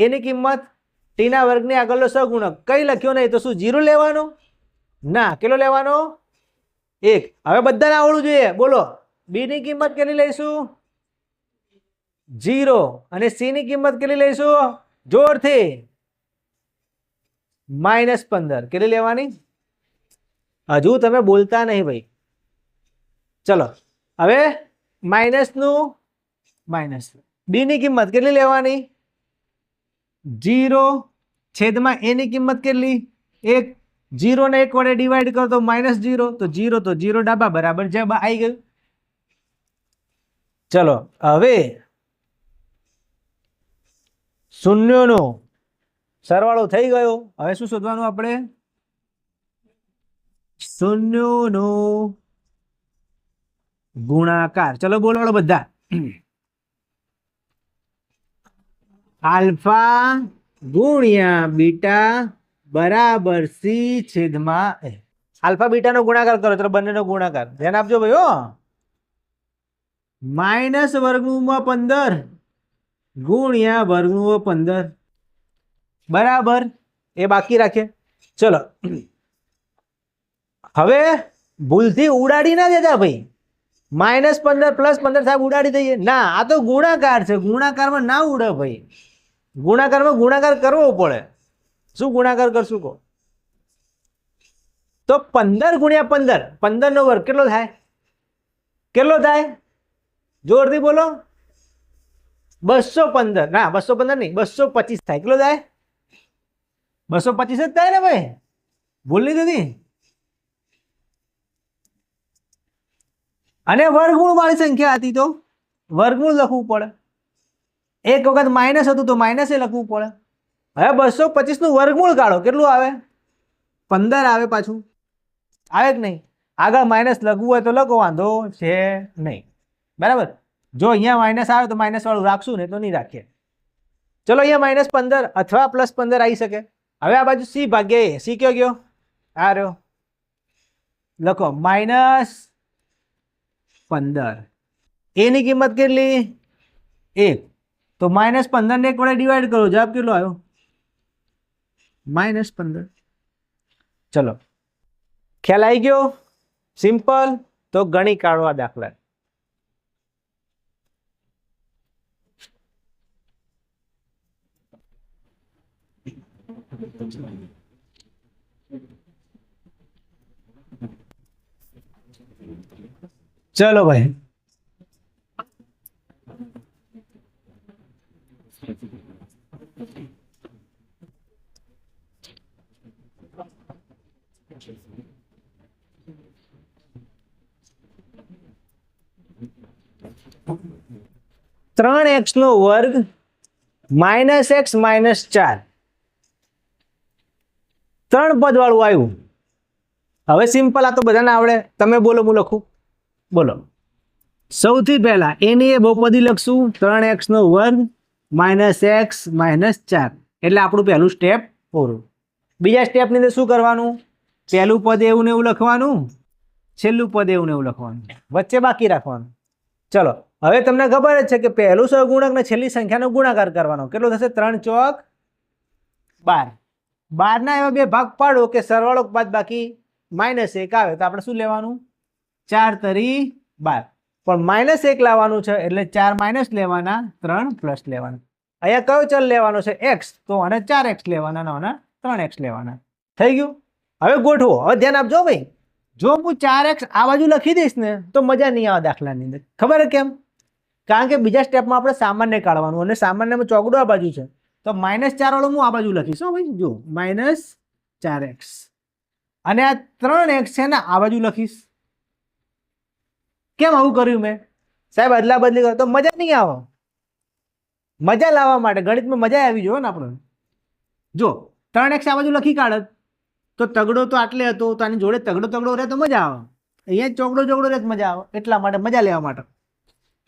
a ની કિંમત t ના વર્ગની આગળનો સહગુણક કઈ લખ્યો નહીં તો શું 0 લેવાનો? ના. કેટલો લેવાનો? 1. હવે બધાને આવડવું જોઈએ. બોલો b ની કિંમત કેટલી લઈશું? 0. અને c ની કિંમત કેટલી લઈશું? જોરથી -15. કેટલી લેવાની? હજુ તમે બોલતા નહીં ભાઈ. ચલો હવે માઇનસનું માઇનસ. b ની કિંમત કેટલી લેવાની? 0 છેદમાં a ની કિંમત કેટલી? 1. 0 ને 1 વડે ડિવાઈડ કરો તો -0. તો 0 ડાબા બરાબર જવાબ આવી ગયું. ચલો હવે શૂન્યોનો સરવાળો થઈ ગયો. હવે શું શોધવાનું આપણે? શૂન્યોનો ગુણાકાર. ચલો બોલો બધા. આલ્ફા ગુણ્યા બીટા બરાબર સી છેદમાં એ. આલ્ફા બીટાનો ગુણાકાર કરો. ચલો બંનેનો ગુણાકાર ધ્યાન આપજો ભાઈ. હો માઇનસ વર્ગમૂળમાં 15 ગુણ્યા વર્ગમૂળ 15 બરાબર એ બાકી રાખીએ. ચલો હવે ભૂલથી ઉડાડી ના દેતા ભાઈ. -15 +15 સાહેબ ઉડાડી દઈએ ના. આ તો ગુણાકાર છે. ગુણાકારમાં ના ઉડે ભાઈ. ગુણાકારમાં ગુણાકાર કરવો પડે. શું ગુણાકાર કરશું કહો? તો 15 ગુણ્યા 15 15 નો વર્ગ કેટલો થાય? કેટલો થાય? જોરથી બોલો. 215. ના 215 નહીં, 225 થાય. કેટલો થાય? 225 જ થાય ને ભાઈ. ભૂલ નહીં થતી. અને વર્ગમૂળ વાળી સંખ્યા હતી તો વર્ગમૂળ લખવું પડે. એક વખત માઇનસ હતું તો માઇનસ એ લખવું પડે. હવે 225 નું વર્ગમૂળ કાઢો. કેટલું આવે? 15 આવે. પાછું આવે કે નહીં? આગળ માઇનસ લખવું હોય તો લખો, વાંધો છે નહીં. બરાબર. જો અહીંયા માઇનસ આવે તો માઇનસ વાળું રાખશું ને તો નહીં રાખીએ. ચલો અહીંયા -15 અથવા +15 આવી શકે. હવે આ બાજુ સી ભાગ્યા એ. સી કયો ગયો? આ રહ્યો. લખો -15. એની કિંમત કેટલી? 1. તો -15 ને 1 વડે ડિવાઈડ કરો. જવાબ કેટલો આવ્યો? -15. ચલો ખ્યાલ આવી ગયો? સિમ્પલ. તો ગણી કાઢવા દાખલા. ચલો ભાઈ. -3x નો વર્ગ -x -4 3 પદ વાળું આવ્યું. હવે સિમ્પલ. આ તો બધાને આવડે. તમે બોલો, હું લખું. બોલો. સૌથી પહેલા એની એ બહુપદી લખશું. 3x નો વર્ગ -x -4 એટલે આપણું પહેલું સ્ટેપ પૂરું. બીજા સ્ટેપની અંદર શું કરવાનું? પહેલું પદ એવું ને એવું લખવાનું, છેલ્લું પદ એવું ને એવું લખવાનું, વચ્ચે બાકી રાખવાનું. ચલો હવે તમને ખબર જ છે કે પહેલું સહગુણક ને છેલ્લી સંખ્યાનો ગુણાકાર કરવાનો. કેટલો થશે? 3 ચોક 12. 12 ના એવા બે ભાગ પાડો કે સરવાળો બાદ બાકી -1 આવે તો આપણે શું લેવાનું? 4 તરી 12. પણ -1 લાવવાનું છે એટલે 4 માઇનસ લેવાના, 3 પ્લસ લેવાના. અહીંયા કયો ચલ લેવાનો છે? x. તો આને 4x લેવાના, આને 3x લેવાના. થઈ ગયું. હવે ગોઠવો. હવે ધ્યાન આપજો ભાઈ. જો હું 4x આ બાજુ લખી દઈશ ને તો મજા નહીં આવે દાખલાની અંદર. ખબર કેમ? કારણ કે બીજા સ્ટેપમાં આપણે સામાન્ય કાઢવાનું અને સામાન્યમાં ચોગડો આ બાજુ છે તો -4 વાળું હું આ બાજુ લખીશ. ભાઈ જો -4x અને આ 3x છે ને આ બાજુ લખીશ. કેમ આવું કર્યું મેં? સાહેબ અદલા બદલી કરો તો મજા નહીં આવે. મજા લાવવા માટે ગણિતમાં મજા આવી જોઈએ ને આપણે. જો 3x આ બાજુ લખી કાઢત તો તગડો તો આટલે હતો તો આની જોડે તગડો રહે તો મજા આવે. અહીંયા ચોગડો રહે તો મજા આવે. એટલા માટે મજા લેવા માટે.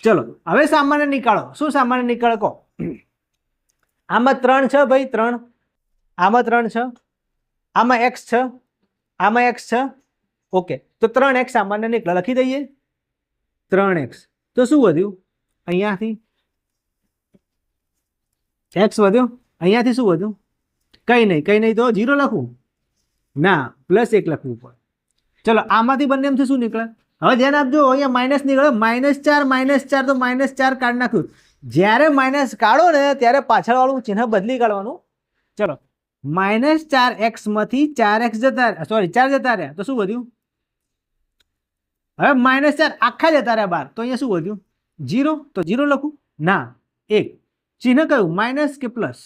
ચલો હવે સામાન્ય નીકાળો. શું સામાન્ય નીકાળો કહો? આમાં 3 છે ભાઈ, 3. આમાં 3 છે, આમાં x છે, આમાં x છે. ઓકે, તો 3x સામાન્ય નીકળે. લખી દઈએ 3x. તો શું વધ્યું? અહીંયાથી x વધ્યો. અહીંયાથી શું વધ્યું? કંઈ નહીં તો 0 લખવું ના, +1 લખવું પડે. ચલો આમાંથી બંનેમાંથી શું નીકળે? હવે ધ્યાન આપજો. અહીંયા માઇનસ નીકળે. -4 તો -4 કાઢી નાખ્યું. જ્યારે માઇનસ કાઢો ને ત્યારે પાછળ વાળું ચિહ્ન બદલી કાઢવાનું. ચલો -4x માંથી 4x જતા, સોરી 4 જતા રહ્યા તો શું વધ્યું? હવે -4 આખા જતા રહ્યા બહાર તો અહીંયા શું વધ્યું? 0. તો 0 લખું ના, 1. ચિહ્ન કયું? માઇનસ કે પ્લસ?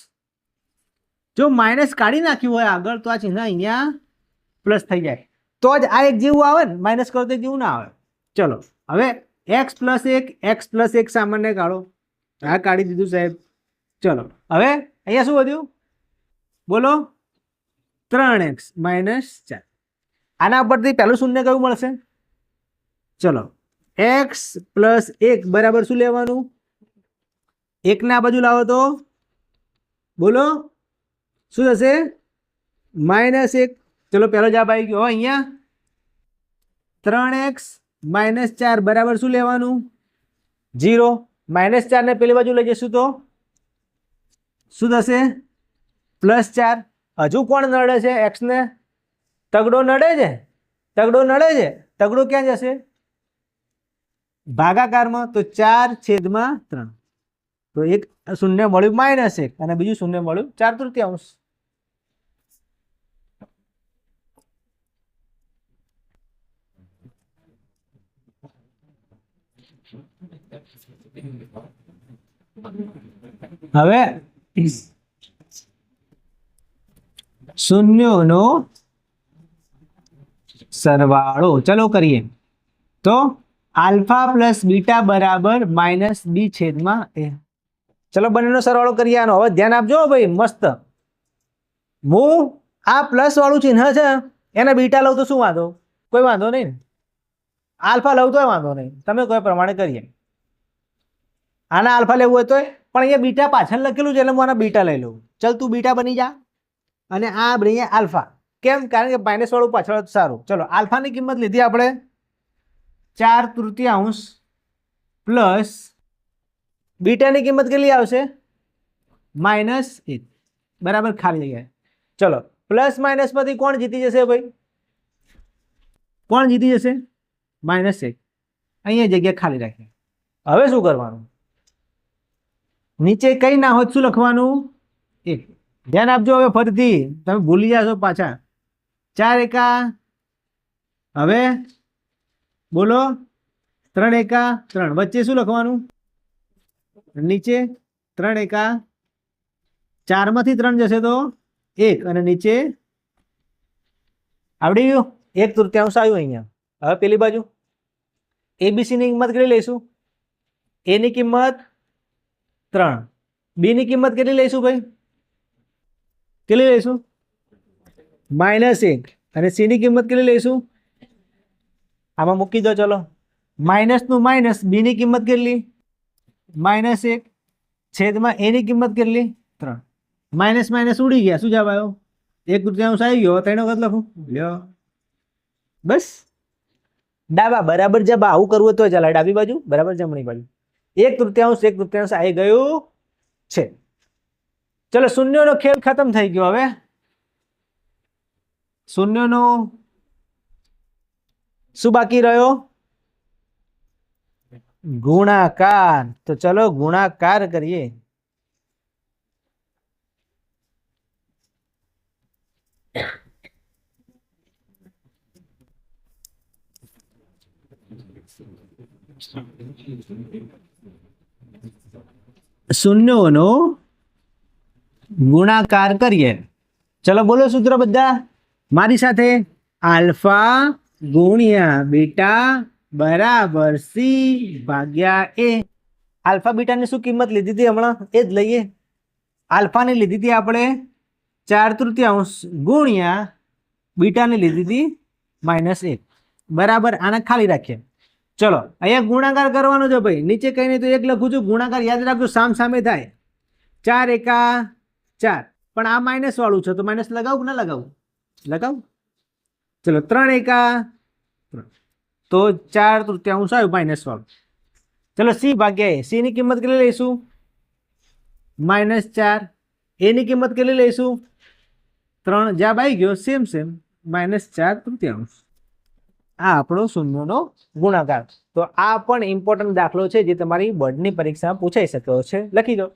જો માઇનસ કાઢી નાખ્યું હોય આગળ તો આ ચિહ્ન અહીંયા પ્લસ થઈ જાય તો જ આ એક જેવું આવે ને. માઇનસ કરો તો જેવું ના આવે. ચલો હવે x + 1 સામાન્ય કાઢો. હા કાઢી દીધું સાહેબ. ચલો હવે અહીંયા શું વધ્યું બોલો 3x - 4 આના પરથી પહેલું શૂન્ય કયું મળશે ચલો x + 1 બરાબર શું લેવાનું 1 ને આ બાજુ લાવો તો બોલો શું થશે -1 ચલો પહેલો જવાબ આવી ગયો અહીંયા 3x - 4 બરાબર શું લેવાનું 0 -4 ને પેલી બાજુ લઈ જઈશું તો શું થશે +4 હજુ કોણ નડે છે x ને તગડો નડે છે તગડો ક્યાં જશે ભાગાકારમાં તો 4/3 તો એક શૂન્ય મળ્યું -1 અને બીજું શૂન્ય મળ્યું 4/3 હવે શૂન્યોનો સરવાળો ચલો કરીએ તો આલ્ફા પ્લસ બીટા બરાબર -b/a ચલો બંનેનો સરવાળો કરીએ આનો હવે ધ્યાન આપજો ભાઈ મસ્ત હું આ પ્લસ વાળું ચિહ્ન છે એને બીટા લઉં તો શું વાંધો કોઈ વાંધો નહીં ને આલ્ફા લઉં તોય વાંધો નહીં તમે કોઈ પ્રમાણે કરીએ આના આલ્ફા લેવું હોય તોય પણ અહીંયા બીટા પાછળ લખેલું છે એટલે હું આના બીટા લઈ લઉં ચલ તું બીટા બની જા અને આ અહીંયા આલ્ફા કેમ કારણ કે માઇનસ વાળું પાછળ સારું ચલો આલ્ફાની કિંમત લીધી આપણે 4/3 પ્લસ બીટાની કિંમત કેટલી આવશે -1 બરાબર ખાલી જગ્યા ચલો પ્લસ માઇનસમાંથી કોણ જીતી જશે ભાઈ કોણ જીતી જશે -1 અહીંયા જગ્યા ખાલી રાખીએ હવે શું કરવાનું નીચે કઈ ના હોત શું લખવાનું 1 ધ્યાન આપજો હવે ફરીથી તમે ભૂલી જાશો પાછા 4 એકા હવે બોલો 3 એકા 3 વચ્ચે શું લખવાનું નીચે 3 એકા 4 માંથી 3 જશે તો 1 અને નીચે આવડી ગયું 1/3 આવ્યું અહીંયા હવે પેલી બાજુ એબીસી ની કિંમત કેટલી લઈશું એ ની કિંમત 3 બી ની કિંમત કેટલી લઈશું ભાઈ કેટલી લઈશું -1 અને સી ની કિંમત કેટલી લઈશું આમાં મૂકી દો ચલો માઇનસ નું માઇનસ બી ની કિંમત કેટલી -1 છેદમાં એ ની કિંમત કેટલી 3 માઇનસ માઇનસ ઉડી ગયા શું જવાબ આવ્યો 1/3 આવી ગયો 3 વખત લખું લ્યો બસ ડાબા બરાબર જબ આવું કરવું તો ચાલે ડાબી બાજુ બરાબર જમણી બાજુ 1/3 આવી ગયું છે ચલો શૂન્યનો ખેલ ખતમ થઈ ગયો હવે શૂન્યનો શું બાકી રહ્યો ગુણાકાર તો ચલો ગુણાકાર કરીએ શૂન્યોનો ગુણાકાર કરીએ ચલો બોલો સૂત્ર બધા મારી સાથે આલ્ફા ગુણ્યા બીટા બરાબર સી ભાગ્યા એ આલ્ફા બીટાની શું કિંમત લીધી હતી હમણાં એ જ લઈએ આલ્ફાની લીધી હતી આપણે 4/3 ગુણ્યા બીટાની લીધી હતી -1 બરાબર આને ખાલી રાખીએ ચલો અહીંયા ગુણાકાર કરવાનો છે ભાઈ નીચે કઈ નહીં તો 1 લખું છું ગુણાકાર યાદ રાખજો સામ સામે થાય 4 એકા 4 પણ આ માઇનસ વાળું છે તો માઇનસ લગાવું કે ના લગાવું લગાવું ચલો 3 એકા 3 તો 4/3 આવ્યું માઇનસ વાળું ચલો સી ભાગ્યા એ સી ની કિંમત કેટલી લઈશું -4 એ ની કિંમત કેટલી લઈશું 3 જવાબ આવી ગયો સેમ -4/3 આ આપણો શૂન્યનો ગુણાકાર તો આ પણ ઇમ્પોર્ટન્ટ દાખલો છે જે તમારી બોર્ડની પરીક્ષામાં પૂછાઈ શક્યો છે લખી દો